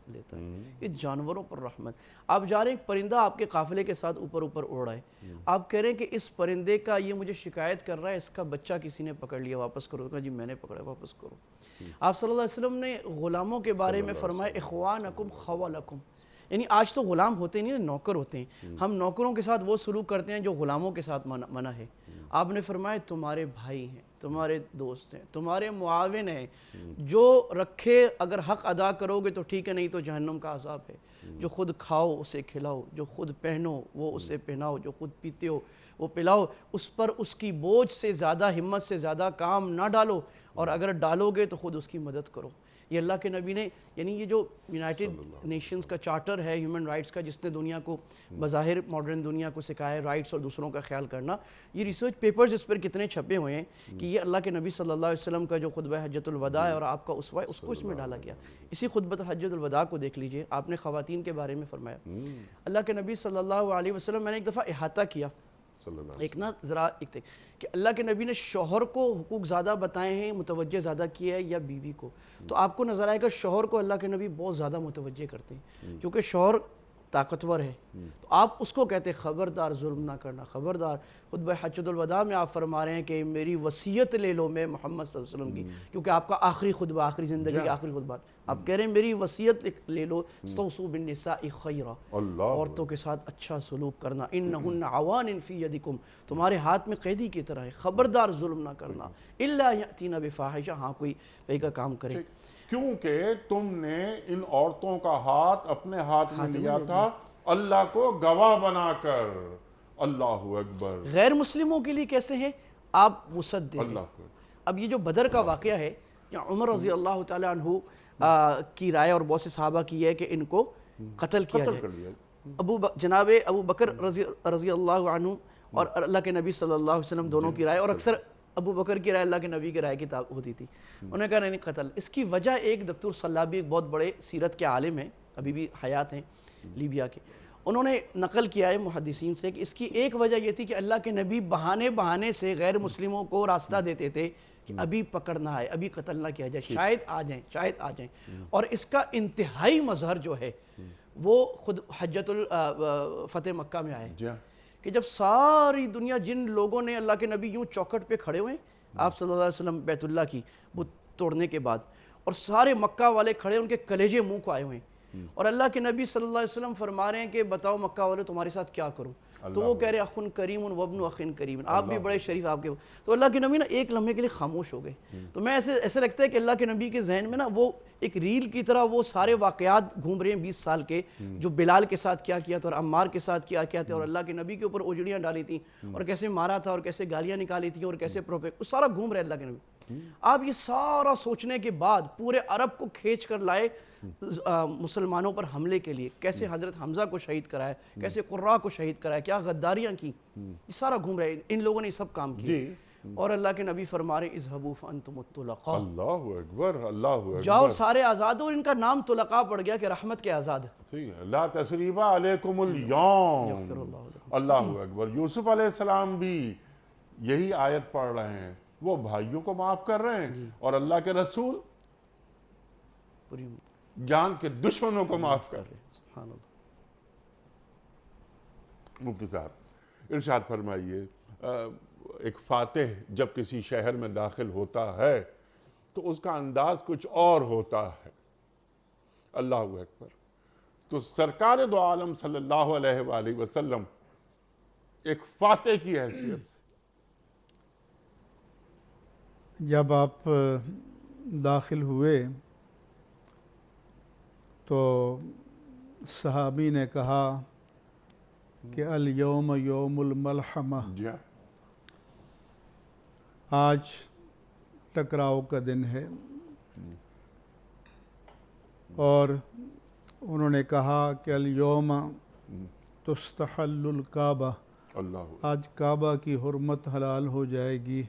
[SPEAKER 5] لیتا ہے. یہ جانوروں پر رحمت. آپ جا رہے ہیں, ایک پرندہ آپ کے قافلے کے ساتھ اوپر اڑ رہا ہے, آپ کہہ رہے ہیں کہ اس پرندے کا یہ مجھے شکایت کر رہا ہے, اس کا بچہ کسی نے پکڑ لیا, واپس کرو. کہا جی میں نے پکڑا, واپس کرو. آپ صلی اللہ علیہ وسلم نے غلاموں کے بارے میں فرمایا اخوانکم خوالکم, یعنی آج تو غلام ہوتے نہیں, نوکر ہوتے ہیں. ہم نوکروں کے ساتھ وہ سلوک کرتے ہیں جو غلاموں کے ساتھ منع ہے. آپ نے فرمایا تمہارے بھائی ہیں, تمہارے دوست ہیں, تمہارے معاون ہیں, جو رکھے اگر حق ادا کرو گے تو ٹھیک ہے, نہیں تو جہنم کا عذاب ہے. جو خود کھاؤ اسے کھلاؤ, جو خود پہنو وہ اسے پہناؤ, جو خود پیتے ہو وہ پلاؤ, اس پر اس کی بوجھ سے زیادہ, ہمت سے زیادہ کام نہ ڈالو, اور اگر ڈالو گے تو خود اس کی مدد کرو. یہ اللہ کے نبی نے, یعنی یہ جو یونائٹڈ نیشنز کا چارٹر ہے ہیومن رائٹس کا, جس نے دنیا کو بظاہر ماڈرن دنیا کو سکھایا ہے رائٹس اور دوسروں کا خیال کرنا, یہ ریسرچ پیپرز اس پر کتنے چھپے ہوئے ہیں کہ یہ اللہ کے نبی صلی اللہ علیہ وسلم کا جو خطبہ حجۃ الوداع ہے اور آپ کا اسوہ ہے, اس کو اس میں ڈالا گیا. اسی خطبۃ حجۃ الوداع کو دیکھ لیجئے, آپ نے خواتین کے بارے میں فرمایا. اللہ کے نبی صلی اللہ علیہ وسلم, میں نے ایک دفعہ احاطہ کیا, ایک نا ذرا ایک تھے کہ اللہ کے نبی نے شوہر کو حقوق زیادہ بتائے ہیں, متوجہ زیادہ کیا ہے, یا بیوی کو. تو آپ کو نظر آئے گا شوہر کو اللہ کے نبی بہت زیادہ متوجہ کرتے ہیں, کیونکہ شوہر طاقتور ہے. تو آپ اس کو کہتے ہیں خبردار ظلم نہ کرنا, خبردار. خطبہ حجۃ الوداع میں آپ فرما رہے ہیں کہ میری وصیت لے لو میں محمد صلی اللہ علیہ وسلم کی, کیونکہ آپ کا آخری خطبہ, آخری زندگی کا آخری خطبہ, آپ کہہ رہے ہیں میری وصیت لے لو, استوصوا بالنساء خیرا, عورتوں کے ساتھ اچھا سلوک کرنا, انہن عوان فی یدکم, تمہارے ہاتھ میں قیدی کی طرح ہے, خبردار ظلم نہ کرنا, الا یاتین بفاحشہ, ہاں کوئی بے کا کام کرے.
[SPEAKER 2] کیونکہ تم نے ان عورتوں کا ہاتھ اپنے ہاتھ میں لیا تھا اللہ کو گواہ بنا کر. اللہ اکبر.
[SPEAKER 5] غیر مسلموں کے لیے کیسے ہیں آپ وسعت دیں. اب یہ جو بدر کا واقعہ ہے, عمر رضی اللہ تعالی عنہ کی رائے اور بہت سے صحابہ کی ہے کہ ان کو قتل کیا جائے. جناب ابو بکر رضی اللہ عنہ اور اللہ کے نبی صلی اللہ علیہ وسلم دونوں کی رائے, اور اکثر ابو بکر کی رائے اللہ کے نبی کی رائے کی ہوتی تھی. انہوں نے کہا نہیں قتل. اس کی وجہ ایک دکتور صلابی, ایک بہت بڑے سیرت کے عالم ہیں, ابھی بھی حیات ہیں, لیبیا کے, انہوں نے نقل کیا ہے محدثین سے کہ اس کی ایک وجہ یہ تھی کہ اللہ کے نبی بہانے سے غیر مسلموں کو راستہ دیتے تھے کہ ابھی پکڑنا ہے, ابھی قتل نہ کیا جائے, شاید آ جائیں. اور اس کا انتہائی مظہر جو ہے وہ خود حجۃ الفتح مکہ میں آئے کہ جب ساری دنیا جن لوگوں نے اللہ کے نبی یوں چوکھٹ پہ کھڑے ہوئے آپ صلی اللہ علیہ وسلم بیت اللہ کی وہ توڑنے کے بعد، اور سارے مکہ والے کھڑے ان کے کلیجے منہ کو آئے ہوئے ہیں، اور اللہ کے نبی صلی اللہ علیہ وسلم فرما رہے ہیں کہ بتاؤ مکہ والے تمہارے ساتھ کیا کروں، تو وہ کہہ رہے اخن کریم وابن اخن کریم، آپ بھی بڑے شریف، آپ کے، تو اللہ کے نبی نا ایک لمحے کے لیے خاموش ہو گئے. تو میں ایسے لگتا ہے کہ اللہ کے نبی کے ذہن میں نا وہ ایک ریل کی طرح وہ سارے واقعات گھوم رہے ہیں 20 سال کے، جو بلال کے ساتھ کیا کیا تھا اور عمار کے ساتھ کیا کیا تھا، اور اللہ کے نبی کے اوپر اجڑیاں ڈالی تھیں اور کیسے مارا تھا اور کیسے گالیاں نکالی تھیں اور کیسے وہ سارا گھوم رہے اللہ کے نبی. آپ یہ سارا سوچنے کے بعد پورے عرب کو کھینچ کر لائے مسلمانوں پر حملے کے لیے، کیسے حضرت حمزہ کو شہید کرایا، کیسے قرہ کو شہید کرایا، کیا غداریاں کی، یہ سارا گھوم رہے ہیں، ان لوگوں نے سب کام کیے. اور اللہ کے نبی فرما رہے اذهبوا فانتم الطلقاء،
[SPEAKER 2] اللہ اکبر، اللہ اکبر،
[SPEAKER 5] جاؤ سارے آزاد، اور ان کا نام طلقاء پڑ گیا کہ رحمت کے آزاد.
[SPEAKER 2] لا تثریب علیکم اليوم، اللہ اکبر. یوسف علیہ السلام بھی یہی آیت پڑھ رہے ہیں، وہ بھائیوں کو معاف کر رہے ہیں، اور اللہ کے رسول جان کے دشمنوں کو معاف کر رہے ہیں.
[SPEAKER 5] سبحان اللہ.
[SPEAKER 2] مفتی صاحب ارشاد فرمائیے، ایک فاتح جب کسی شہر میں داخل ہوتا ہے تو اس کا انداز کچھ اور ہوتا ہے. اللہ اکبر. تو سرکار دو عالم صلی اللہ علیہ وآلہ وسلم ایک فاتح کی حیثیت سے
[SPEAKER 1] جب آپ داخل ہوئے تو صحابی نے کہا کہ الیوم یوم الملحمہ، آج ٹکراؤ کا دن ہے. اور انہوں نے کہا کہ الیوم تستحل الکعبہ، آج کعبہ کی حرمت حلال ہو جائے گی.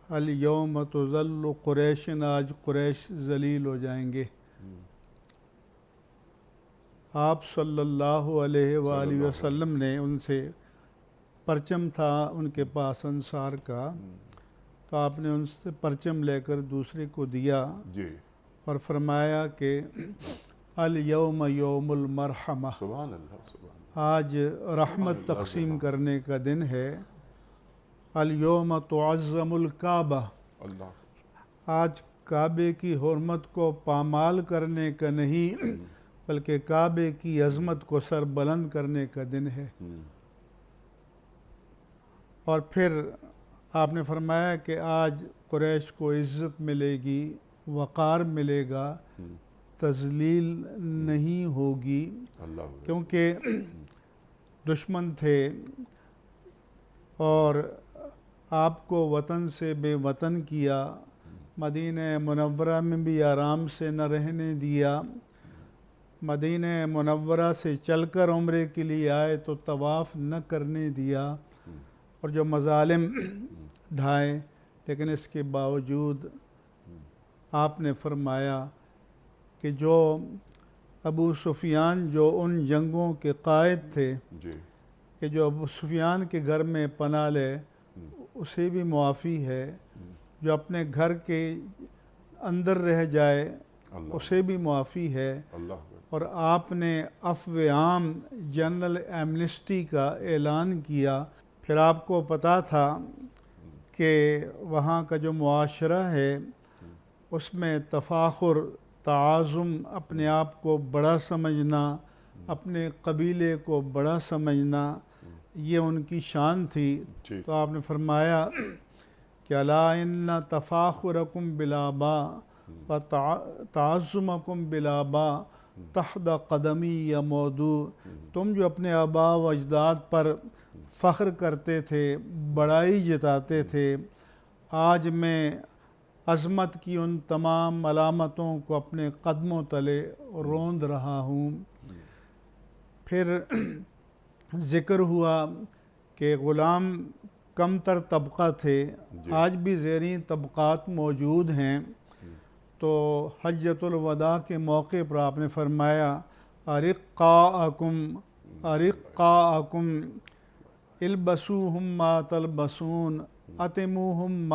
[SPEAKER 1] الیوم تذل قریش، آج قریش ذلیل ہو جائیں گے. آپ صلی اللہ علیہ وآلہ وسلم نے ان سے، پرچم تھا ان کے پاس انصار کا، تو آپ نے ان سے پرچم لے کر دوسرے کو دیا اور فرمایا کہ الیوم یوم المرحمہ،
[SPEAKER 2] سبحان اللہ،
[SPEAKER 1] آج رحمت تقسیم کرنے کا دن ہے. الیوم تعظم الکعبہ، آج کعبے کی حرمت کو پامال کرنے کا نہیں بلکہ کعبے کی عظمت کو سر بلند کرنے کا دن ہے. اور پھر آپ نے فرمایا کہ آج قریش کو عزت ملے گی، وقار ملے گا، تذلیل نہیں ہوگی، کیونکہ دشمن تھے اور آپ کو وطن سے بے وطن کیا، مدینہ منورہ میں بھی آرام سے نہ رہنے دیا، مدینہ منورہ سے چل کر عمرے کے لیے آئے تو طواف نہ کرنے دیا، اور جو مظالم ڈھائے، لیکن اس کے باوجود آپ نے فرمایا کہ جو ابو سفیان جو ان جنگوں کے قائد تھے کہ جو ابو سفیان کے گھر میں پناہ لے اسے بھی معافی ہے، جو اپنے گھر کے اندر رہ جائے اسے بھی معافی ہے. اور آپ نے عفو عام جنرل ایمنسٹی کا اعلان کیا. پھر آپ کو پتہ تھا کہ وہاں کا جو معاشرہ ہے اس میں تفاخر، تعاظم، اپنے آپ کو بڑا سمجھنا، اپنے قبیلے کو بڑا سمجھنا، یہ ان کی شان تھی. تو آپ نے فرمایا کہ الا ان تفاخرکم بالآباء و تعظمکم بالآباء تحت قدمی یا موضوع، تم جو اپنے آباء و اجداد پر فخر کرتے تھے، بڑائی جتاتے تھے، آج میں عظمت کی ان تمام علامتوں کو اپنے قدموں تلے روند رہا ہوں. پھر ذکر ہوا کہ غلام کم تر طبقہ تھے، آج بھی زیریں طبقات موجود ہیں. تو حجۃ الوداع کے موقع پر آپ نے فرمایا ارقاءکم البسوہم ما تلبسون اتموہم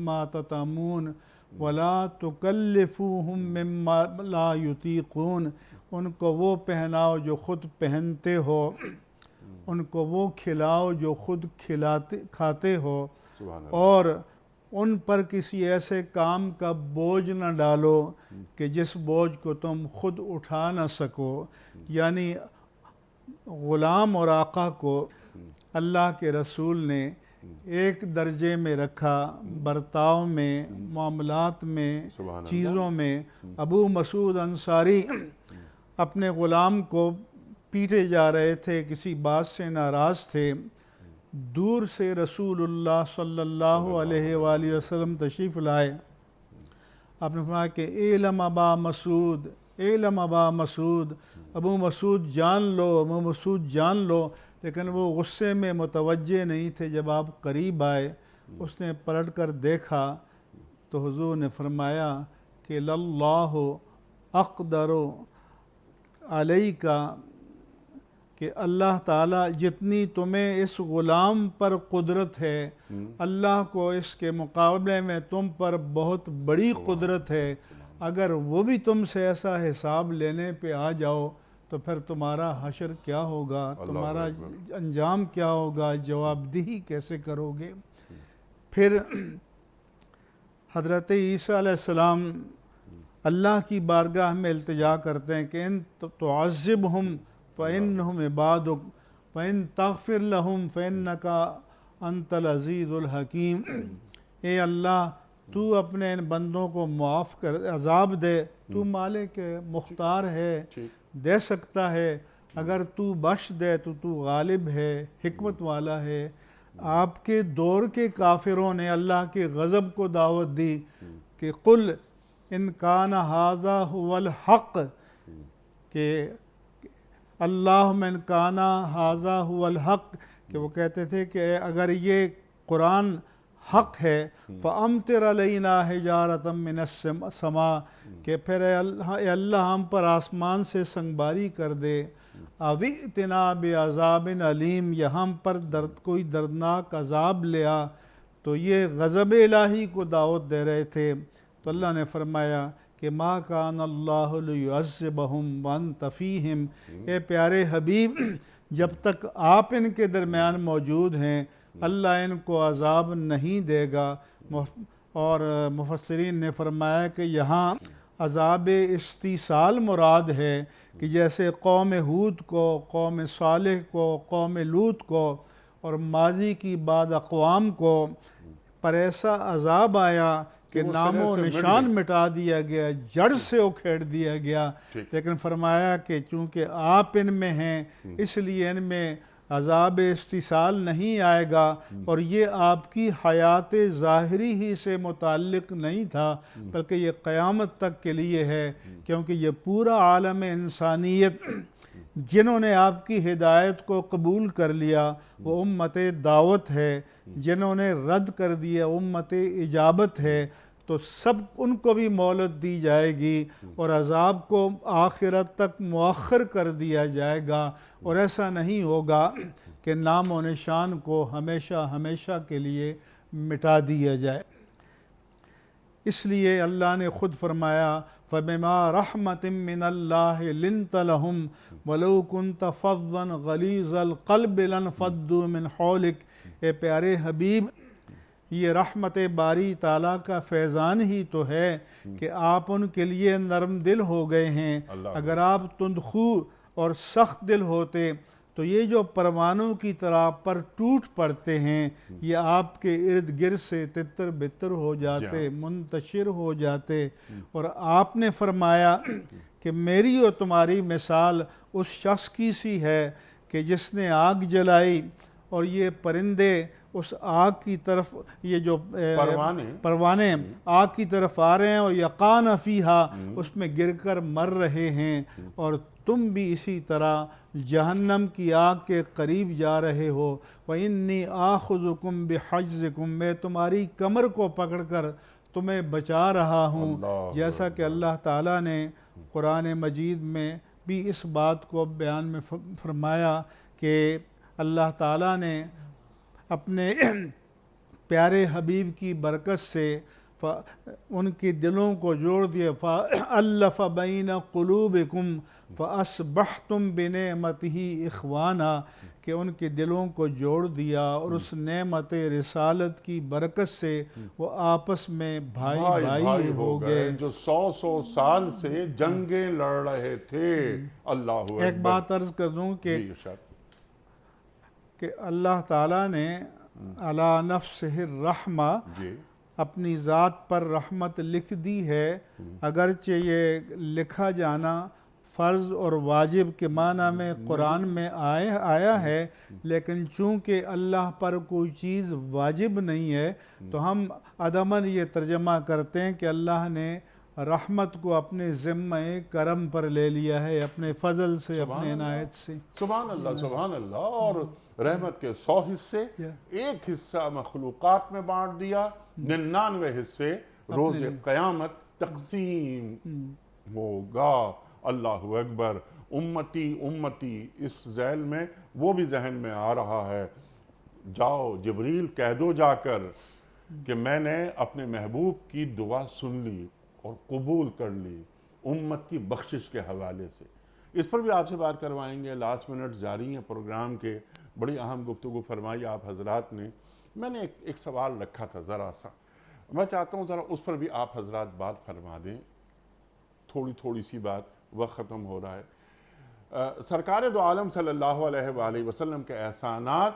[SPEAKER 1] ما تطعمون ولا تکلفوہم مما لا یطیقون ان کو وہ پہناؤ جو خود پہنتے ہو، ان کو وہ کھلاؤ جو خود کھاتے ہو،
[SPEAKER 2] سبحان اللہ۔
[SPEAKER 1] اور ان پر کسی ایسے کام کا بوجھ نہ ڈالو کہ جس بوجھ کو تم خود اٹھا نہ سکو۔ یعنی غلام اور آقا کو اللہ کے رسول نے ایک درجے میں رکھا، برتاؤ میں، معاملات میں،
[SPEAKER 2] سبحان اللہ۔
[SPEAKER 1] چیزوں میں۔ ابو مسعود انصاری اپنے غلام کو پیٹے جا رہے تھے، کسی بات سے ناراض تھے، دور سے رسول اللہ صلی اللہ علیہ وآلہ وسلم تشریف لائے۔ آپ نے فرمایا کہ اعلم ابا مسعود، اعلم ابا مسعود، ابو مسعود جان لو، ابو مسعود جان لو۔ لیکن وہ غصے میں متوجہ نہیں تھے۔ جب آپ قریب آئے، اس نے پلٹ کر دیکھا تو حضور نے فرمایا کہ للہ اقدر علیک، کہ اللہ تعالیٰ جتنی تمہیں اس غلام پر قدرت ہے، اللہ کو اس کے مقابلے میں تم پر بہت بڑی قدرت ہے۔ اگر وہ بھی تم سے ایسا حساب لینے پہ آ جاؤ تو پھر تمہارا حشر کیا ہوگا، تمہارا انجام کیا ہوگا، جواب دہی کیسے کرو گے۔ پھر حضرت عیسیٰ علیہ السلام اللہ کی بارگاہ میں التجا کرتے ہیں کہ ان تعذبہم فإنہم عبادک وإن تغفر لہم فإنک انت العزیز الحکیم۔ اے اللہ، تو اپنے ان بندوں کو معاف کر، عذاب دے، تو مالک مختار ہے، دے سکتا ہے، اگر تو بخش دے تو تو غالب ہے، حکمت والا ہے۔ آپ کے دور کے کافروں نے اللہ کے غضب کو دعوت دی کہ قل ان کان ھذا ھو الحق، کہ اللہم ان کان ھذا ھو الحق، کہ وہ کہتے تھے کہ اگر یہ قرآن حق ہے فَأَمْطِرْ عَلَيْنَا حِجَارَةً مِّنَ السَّمَاءِ، کہ پھر اے اللہ ہم پر آسمان سے سنگباری کر دے، اَوْ ائْتِنَا بِعَذَابٍ عَلِيمٍ، یا ہم پر کوئی دردناک عذاب لیا۔ تو یہ غضب الہی کو دعوت دے رہے تھے۔ تو اللہ نے فرمایا کہ مَا كَانَ اللَّهُ لِيُعَذِّبَهُمْ وَأَنْتَ فِيهِمْ، اے پیارے حبیب، جب تک آپ ان کے درمیان موجود ہیں اللہ ان کو عذاب نہیں دے گا۔ اور مفسرین نے فرمایا کہ یہاں عذاب استیصال مراد ہے، کہ جیسے قوم ہود کو، قوم صالح کو، قوم لوط کو اور ماضی کی بعض اقوام کو پر ایسا عذاب آیا کہ نام و نشان مٹا دیا گیا، جڑ سے اکھیڑ دیا گیا۔ لیکن فرمایا کہ چونکہ آپ ان میں ہیں اس لیے ان میں عذاب استیصال نہیں آئے گا، اور یہ آپ کی حیات ظاہری ہی سے متعلق نہیں تھا بلکہ یہ قیامت تک کے لیے ہے، کیونکہ یہ پورا عالم انسانیت جنہوں نے آپ کی ہدایت کو قبول کر لیا وہ امت دعوت ہے، جنہوں نے رد کر دیا امت اجابت ہے، تو سب ان کو بھی مہلت دی جائے گی اور عذاب کو آخرت تک مؤخر کر دیا جائے گا، اور ایسا نہیں ہوگا کہ نام و نشان کو ہمیشہ ہمیشہ کے لیے مٹا دیا جائے۔ اس لیے اللہ نے خود فرمایا فَبِمَا رَحْمَةٍ مِّنَ اللَّهِ لِنْتَ لَهُمْ وَلَوْ كُنْتَ فَظًّا غَلِيظَ الْقَلْبِ لَانفَضُّوا مِنْ حَوْلِكَ۔ اے پیارے حبیب، یہ رحمت باری تعالیٰ کا فیضان ہی تو ہے کہ آپ ان کے لیے نرم دل ہو گئے ہیں۔ اگر آپ تندخو اور سخت دل ہوتے تو یہ جو پروانوں کی طرح پر ٹوٹ پڑتے ہیں یہ آپ کے ارد گرد سے تتر بتر ہو جاتے، منتشر ہو جاتے۔ اور آپ نے فرمایا کہ میری اور تمہاری مثال اس شخص کی سی ہے کہ جس نے آگ جلائی اور یہ پرندے اس آگ کی طرف، یہ جو پروانے آگ کی طرف آ رہے ہیں اور یقان فیہا، اس میں گر کر مر رہے ہیں، اور تم بھی اسی طرح جہنم کی آگ کے قریب جا رہے ہو۔ وَإِنِّي آخُذُكُمْ بِحَجْزِكُمْ، میں تمہاری کمر کو پکڑ کر تمہیں بچا رہا ہوں۔ جیسا کہ اللہ تعالیٰ نے قرآن مجید میں بھی اس بات کو بیان میں فرمایا کہ اللہ تعالیٰ نے اپنے پیارے حبیب کی برکت سے ان کی دلوں کو جوڑ دیا، فَأَلَّفَ بَيْنَ قُلُوبِكُمْ فَأَصْبَحْتُمْ بِنِعْمَتِهِ إِخْوَانًا، کہ ان کے دلوں کو جوڑ دیا اور اس نعمت رسالت کی برکت سے وہ آپس میں بھائی بھائی ہو گئے۔
[SPEAKER 2] جو 100 سال سے جنگیں لڑ رہے تھے۔ اللہ اکبر۔
[SPEAKER 1] ایک بات عرض کر دوں کہ اللہ تعالیٰ نے علی نفسہ الرحمہ اپنی ذات پر رحمت لکھ دی ہے، اگرچہ یہ لکھا جانا فرض اور واجب کے معنی میں قرآن میں آیا ہے، لیکن چونکہ اللہ پر کوئی چیز واجب نہیں ہے تو ہم عدماً یہ ترجمہ کرتے ہیں کہ اللہ نے رحمت کو اپنے ذمہ کرم پر لے لیا ہے، اپنے فضل سے، اپنے عنایت سے۔
[SPEAKER 2] سبحان اللہ، سبحان اللہ۔ اور رحمت کے 100 حصے، ایک حصہ مخلوقات میں بانٹ دیا، 99 حصے روز قیامت تقسیم ہوگا۔ اللہ اکبر۔ امتی امتی، اس ذیل میں وہ بھی ذہن میں آ رہا ہے، جاؤ جبریل کہہ دو جا کر کہ میں نے اپنے محبوب کی دعا سن لی اور قبول کر لی امت کی بخشش کے حوالے سے۔ اس پر بھی آپ سے بات کروائیں گے، لاسٹ منٹ جاری ہیں پروگرام کے، بڑی اہم گفتگو فرمائی آپ حضرات نے۔ میں نے ایک سوال رکھا تھا ذرا سا، میں چاہتا ہوں ذرا اس پر بھی آپ حضرات بات فرما دیں، تھوڑی سی بات، وقت ختم ہو رہا ہے۔ سرکار دو عالم صلی اللہ علیہ وآلہ وسلم کے احسانات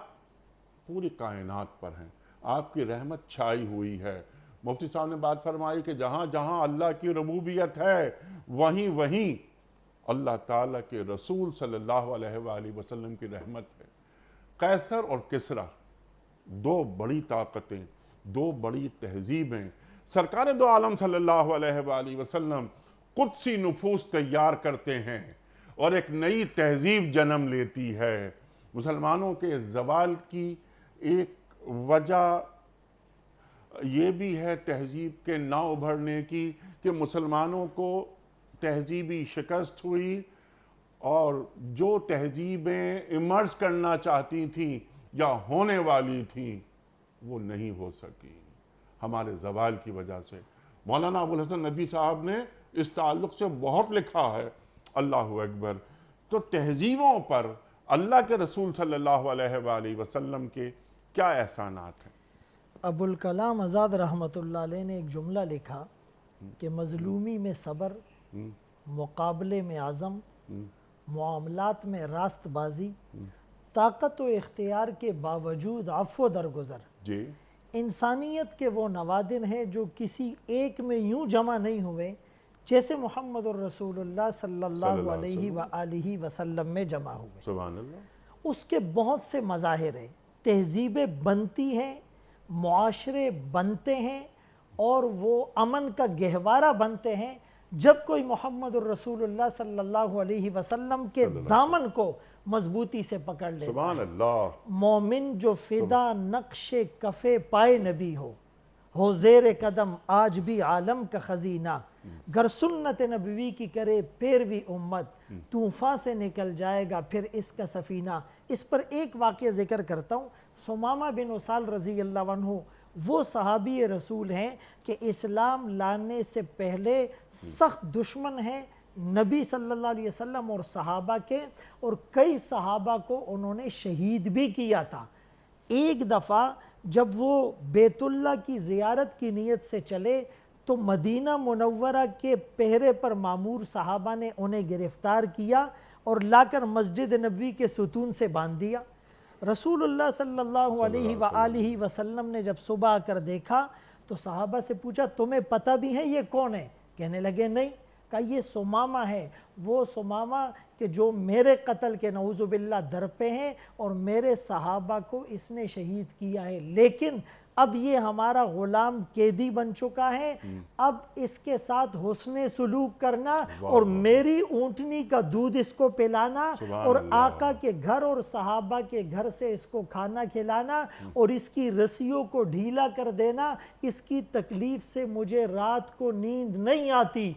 [SPEAKER 2] پوری کائنات پر ہیں، آپ کی رحمت چھائی ہوئی ہے۔ مفتی صاحب نے بات فرمائی کہ جہاں جہاں اللہ کی ربوبیت ہے وہیں اللہ تعالیٰ کے رسول صلی اللہ علیہ وآلہ وسلم کی رحمت ہے۔ قیصر اور کسریٰ، دو بڑی طاقتیں، دو بڑی تہذیبیں، سرکار دو عالم صلی اللہ علیہ وآلہ وسلم قدسی نفوس تیار کرتے ہیں اور ایک نئی تہذیب جنم لیتی ہے۔ مسلمانوں کے زوال کی ایک وجہ یہ بھی ہے تہذیب کے نہ ابھرنے کی کہ مسلمانوں کو تہذیبی شکست ہوئی اور جو تہذیبیں ایمرج کرنا چاہتی تھیں یا ہونے والی تھیں وہ نہیں ہو سکی ہمارے زوال کی وجہ سے۔ مولانا ابوالحسن ندوی صاحب نے اس تعلق سے بہت لکھا ہے۔ اللہ اکبر۔ تو تہذیبوں پر اللہ کے رسول صلی اللہ علیہ وآلہ وسلم کے کیا احسانات ہیں؟
[SPEAKER 4] ابوالکلام آزاد رحمۃ اللہ علیہ نے ایک جملہ لکھا کہ مظلومی میں صبر، مقابلے میں عزم، معاملات میں راست بازی، طاقت و اختیار کے باوجود عفو درگزر،
[SPEAKER 2] جی،
[SPEAKER 4] انسانیت کے وہ نوادر ہیں جو کسی ایک میں یوں جمع نہیں ہوئے جیسے محمد الرسول اللہ صلی اللہ علیہ وآلہ وسلم میں جمع ہوئے۔
[SPEAKER 2] سبحان اللہ۔
[SPEAKER 4] اس کے بہت سے مظاہر ہیں، تہذیبیں بنتی ہیں، معاشرے بنتے ہیں اور وہ امن کا گہوارہ بنتے ہیں جب کوئی محمد الرسول اللہ صلی اللہ علیہ وسلم کے دامن کو مضبوطی سے پکڑ لیتا ہے۔
[SPEAKER 2] سبحان اللہ۔
[SPEAKER 4] مومن جو فدا نقش کفے پائے نبی ہو زیر قدم آج بھی عالم کا خزینہ، گر سنت نبوی کی کرے پیروی امت، طوفان سے نکل جائے گا پھر اس کا سفینہ۔ اس پر ایک واقعہ ذکر کرتا ہوں۔ ثمامہ بن اسال رضی اللہ عنہ وہ صحابی رسول ہیں کہ اسلام لانے سے پہلے سخت دشمن ہیں نبی صلی اللہ علیہ وسلم اور صحابہ کے، اور کئی صحابہ کو انہوں نے شہید بھی کیا تھا۔ ایک دفعہ جب وہ بیت اللہ کی زیارت کی نیت سے چلے تو مدینہ منورہ کے پہرے پر مامور صحابہ نے انہیں گرفتار کیا اور لا کر مسجد نبوی کے ستون سے باندھ دیا۔ رسول اللہ صلی اللہ علیہ وآلہ وسلم نے جب صبح آ کر دیکھا تو صحابہ سے پوچھا تمہیں پتہ بھی ہے یہ کون ہے؟ کہنے لگے نہیں۔ کہا یہ ثمامہ ہے، وہ ثمامہ کہ جو میرے قتل کے نعوذ باللہ در پہ ہیں اور میرے صحابہ کو اس نے شہید کیا ہے، لیکن اب یہ ہمارا غلام قیدی بن چکا ہے، اب اس کے ساتھ حسن سلوک کرنا اور میری اونٹنی کا دودھ اس کو پلانا اور آقا کے گھر اور صحابہ کے گھر سے اس کو کھانا کھلانا اور اس کی رسیوں کو ڈھیلا کر دینا، اس کی تکلیف سے مجھے رات کو نیند نہیں آتی۔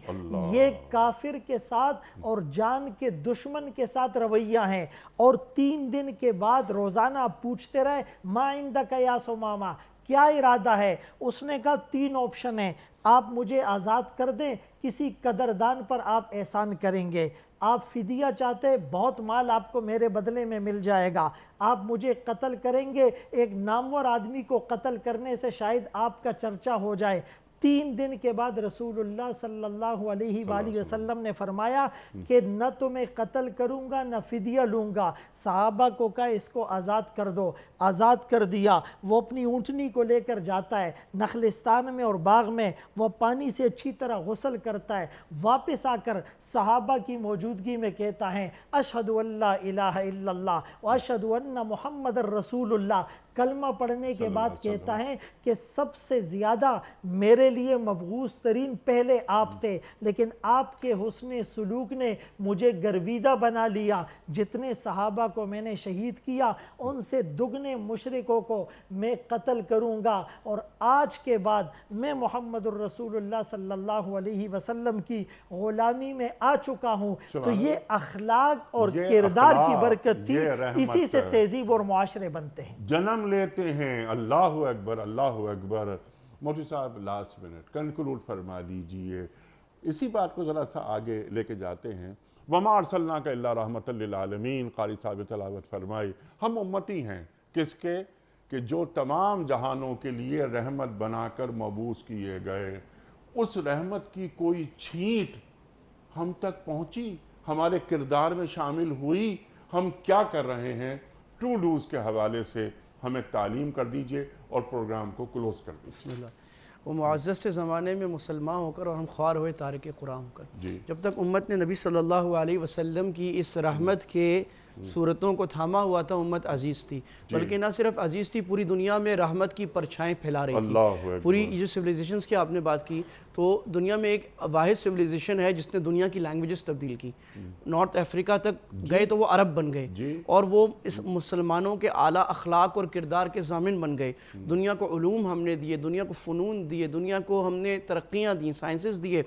[SPEAKER 4] یہ کافر کے ساتھ اور جان کے دشمن کے ساتھ رویہ ہیں۔ اور 3 دن کے بعد روزانہ پوچھتے رہے ما عندک یا ثمامہ، کیا ارادہ ہے؟ اس نے کہا 3 آپشن ہیں، آپ مجھے آزاد کر دیں، کسی قدردان پر آپ احسان کریں گے، آپ فدیہ چاہتے بہت مال آپ کو میرے بدلے میں مل جائے گا، آپ مجھے قتل کریں گے، ایک نامور آدمی کو قتل کرنے سے شاید آپ کا چرچا ہو جائے۔ 3 دن کے بعد رسول اللہ صلی اللہ علیہ وآلہ وسلم نے فرمایا کہ نہ تو میں قتل کروں گا نہ فدیہ لوں گا۔ صحابہ کو کہا اس کو آزاد کر دو، آزاد کر دیا۔ وہ اپنی اونٹنی کو لے کر جاتا ہے نخلستان میں اور باغ میں، وہ پانی سے اچھی طرح غسل کرتا ہے، واپس آ کر صحابہ کی موجودگی میں کہتا ہے اشہد ان لا الہ الا اللہ واشہد ان محمد رسول اللہ۔ کلمہ پڑھنے کے بعد کہتا ہے کہ سب سے زیادہ میرے لیے مبغوث ترین پہلے آپ تھے، لیکن آپ کے حسن سلوک نے مجھے گرویدہ بنا لیا۔ جتنے صحابہ کو میں نے شہید کیا ان سے دگنے مشرکوں کو میں قتل کروں گا، اور آج کے بعد میں محمد الرسول اللہ صلی اللہ علیہ وسلم کی غلامی میں آ چکا ہوں۔ تو یہ اخلاق اور کردار کی برکت تھی، اسی سے تہذیب اور معاشرے بنتے ہیں۔
[SPEAKER 2] جنم لیتے ہیں۔ اللہ اکبر، اللہ اکبر۔ مفتی صاحب لاسٹ منٹ کنکلوڈ فرما دیجئے، اسی بات کو ذرا سا آگے لے کے جاتے ہیں۔ وَمَا أَرْسَلْنَاكَ إِلَّا رَحْمَةً لِّلْعَالَمِينَ، قاری صاحب تلاوت فرمائی۔ ہم امتی ہیں کس کے؟ کہ جو تمام جہانوں کے لیے رحمت بنا کر مبعوث کیے گئے۔ اس رحمت کی کوئی چھینٹ ہم تک پہنچی، ہمارے کردار میں شامل ہوئی؟ ہم کیا کر رہے ہیں؟ ٹو ڈوز کے حوالے سے ہمیں تعلیم کر دیجئے اور پروگرام کو کلوز کر دیجئے۔
[SPEAKER 5] بسم اللہ۔ وہ معزز سے زمانے میں مسلمان ہو کر اور ہم خوار ہوئے تارک قرآن ہو کر، جب تک امت نے نبی صلی اللہ علیہ وسلم کی اس رحمت کے صورتوں کو تھاما ہوا تھا، امت عزیز تھی، بلکہ نہ صرف عزیز تھی، پوری دنیا میں رحمت کی پرچھائیں پھیلا رہی تھی۔ پوری جو سیولیزیشنز کی آپ نے بات کی، تو دنیا میں ایک واحد سیولیزیشن ہے جس نے دنیا کی لینگویجز تبدیل کی۔ نارتھ افریقہ تک گئے تو وہ عرب بن گئے، اور وہ اس مسلمانوں کے اعلیٰ اخلاق اور کردار کے ضامن بن گئے۔ دنیا کو علوم ہم نے دیے، دنیا کو فنون دیے، دنیا کو ہم نے ترقیاں دیں، سائنسز دیے،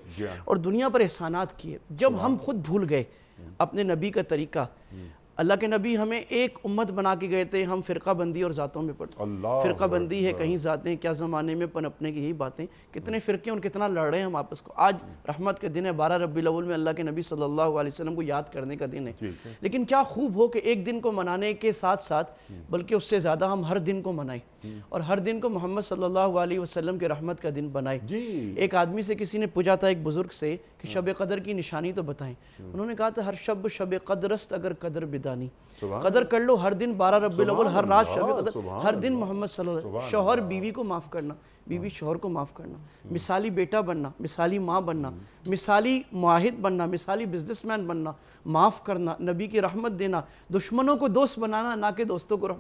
[SPEAKER 5] اور دنیا پر احسانات کیے۔ جب ہم خود بھول گئے اپنے نبی کا طریقہ، اللہ کے نبی ہمیں ایک امت بنا کے گئے تھے، ہم فرقہ بندی اور ذاتوں میں پڑھتے ہیں۔ فرقہ بندی ہے، کہیں ذاتیں، کیا زمانے میں پنپنے کی یہی باتیں، کتنے فرقے اور کتنا لڑ رہے ہیں ہم آپس کو۔ آج رحمت کے دن ہے، 12 ربیع الاول میں اللہ کے نبی صلی اللہ علیہ وسلم کو یاد کرنے کا دن ہے۔ لیکن کیا خوب ہو کہ ایک دن کو منانے کے ساتھ ساتھ بلکہ اس سے زیادہ ہم ہر دن کو منائیں، اور ہر دن کو محمد صلی اللہ علیہ وسلم کے رحمت کا دن بنائیں۔ ایک آدمی سے کسی نے پوچھا تھا، ایک بزرگ سے، کہ شب قدر کی نشانی تو بتائیں۔ انہوں نے کہا تھا ہر شب قدر است اگر قدر بدانی، قدر کر لو ہر دن 12 ربیع الاول، ہر رات شب قدر، ہر دن محمد صلی اللہ علیہ وسلم۔ شوہر بیوی کو معاف کرنا، بیوی شوہر کو معاف کرنا، مثالی بیٹا بننا، مثالی ماں بننا، مثالی معاہد بننا، مثالی بزنس مین بننا، معاف کرنا، نبی کی رحمت دینا، دشمنوں کو دوست بنانا نہ کہ دوستوں کو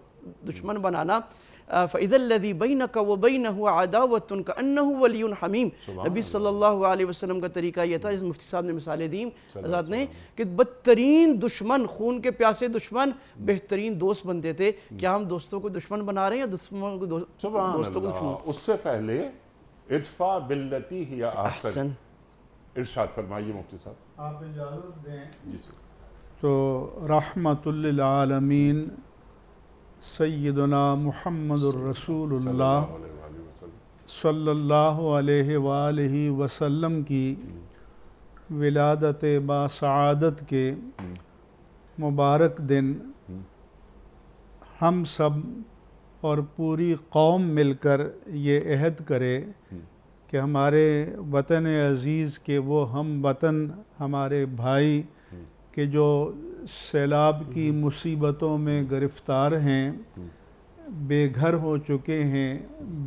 [SPEAKER 5] دشمن بنانا۔ فَإِذَا الَّذِي بَيْنَكَ وَبَيْنَهُ عَدَاوَةٌ كَأَنَّهُ وَلِيٌّ حَمِيمٌ۔ نبی صلی اللہ علیہ وسلم کا طریقہ یہ تھا، جس مفتی صاحب نے مثالیں دیں حضرات نے، کہ بدترین دشمن، خون کے پیاسے دشمن بہترین دوست بنتے تھے۔ کیا ہم دوستوں کو دشمن بنا رہے ہیں یا دشمنوں کو دوستوں کو دشمن؟
[SPEAKER 2] اس سے پہلے ادفع باللتی ہی احسن، ارشاد فرمائیے مفتی صاحب۔
[SPEAKER 1] آپ اجازت دیں
[SPEAKER 2] جی سر۔
[SPEAKER 1] تو رحمت للعالمین سیدنا محمد الرسول اللہ صلی اللہ علیہ وآلہ وسلم کی ولادت باسعادت کے مبارک دن ہم سب اور پوری قوم مل کر یہ عہد کرے کہ ہمارے وطن عزیز کے وہ ہم وطن، ہمارے بھائی کہ جو سیلاب کی مصیبتوں میں گرفتار ہیں، بے گھر ہو چکے ہیں،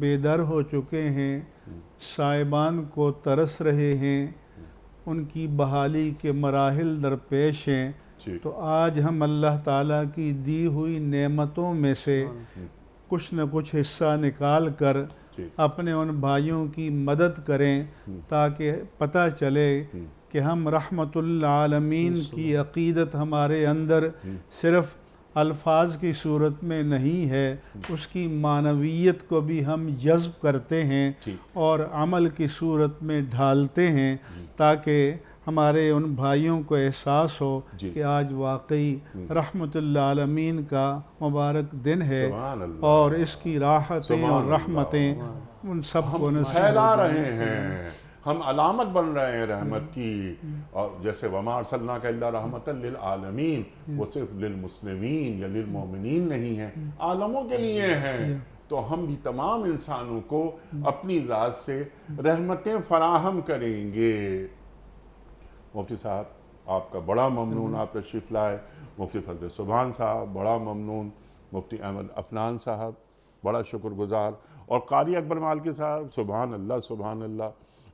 [SPEAKER 1] بے در ہو چکے ہیں، سائبان کو ترس رہے ہیں، ان کی بحالی کے مراحل درپیش ہیں، تو آج ہم اللہ تعالیٰ کی دی ہوئی نعمتوں میں سے کچھ نہ کچھ حصہ نکال کر اپنے ان بھائیوں کی مدد کریں، تاکہ پتہ چلے کہ ہم رحمت للعالمین کی عقیدت ہمارے اندر صرف الفاظ کی صورت میں نہیں ہے، اس کی معنویت کو بھی ہم جذب کرتے ہیں اور عمل کی صورت میں ڈھالتے ہیں، تاکہ ہمارے ان بھائیوں کو احساس ہو
[SPEAKER 2] جی۔
[SPEAKER 1] کہ آج واقعی رحمت للعالمین کا مبارک دن ہے
[SPEAKER 2] سبحان اللہ،
[SPEAKER 1] اور اس کی راحتیں
[SPEAKER 2] سبحان
[SPEAKER 1] اور
[SPEAKER 2] اللہ،
[SPEAKER 1] رحمتیں ان سب کو
[SPEAKER 2] ہم
[SPEAKER 1] نصیب
[SPEAKER 2] پھیلا
[SPEAKER 1] ہو جائیں۔
[SPEAKER 2] رہے ہیں، ہم علامت بن رہے ہیں رحمت کی، اور جیسے وما ارسلناک الا رحمتا للعالمین، وہ صرف للمسلمین یا للمومنین نہیں ہے، عالموں کے لیے ہیں۔ تو ہم بھی تمام انسانوں کو اپنی ذات سے رحمتیں فراہم کریں گے۔ مفتی صاحب آپ کا بڑا ممنون، آپ تشریف لائے۔ مفتی فضل سبحان صاحب بڑا ممنون، مفتی احمد افنان صاحب بڑا شکر گزار، اور قاری اکبر مالکی صاحب سبحان اللہ سبحان اللہ،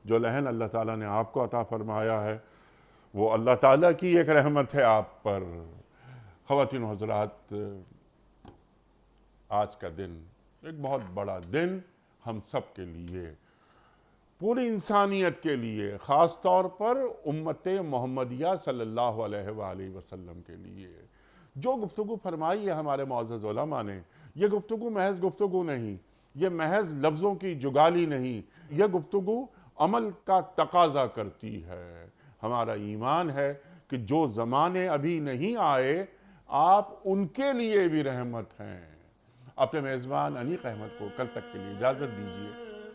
[SPEAKER 2] جو لہن اللہ تعالیٰ نے آپ کو عطا فرمایا ہے وہ اللہ تعالیٰ کی ایک رحمت ہے آپ پر۔ خواتین و حضرات، آج کا دن ایک بہت بڑا دن ہم سب کے لیے، پوری انسانیت کے لیے، خاص طور پر امت محمدیہ صلی اللہ علیہ وآلہ وسلم کے لیے۔ جو گفتگو فرمائی ہے ہمارے معزز علماء نے، یہ گفتگو محض گفتگو نہیں، یہ محض لفظوں کی جگالی نہیں، یہ گفتگو عمل کا تقاضا کرتی ہے۔ ہمارا ایمان ہے کہ جو زمانے ابھی نہیں آئے آپ ان کے لیے بھی رحمت ہیں۔ اپنے میزبان انیق احمد کو کل تک کے لیے اجازت دیجیے۔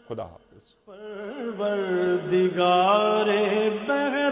[SPEAKER 2] خدا حافظ۔
[SPEAKER 6] پروردگار بہر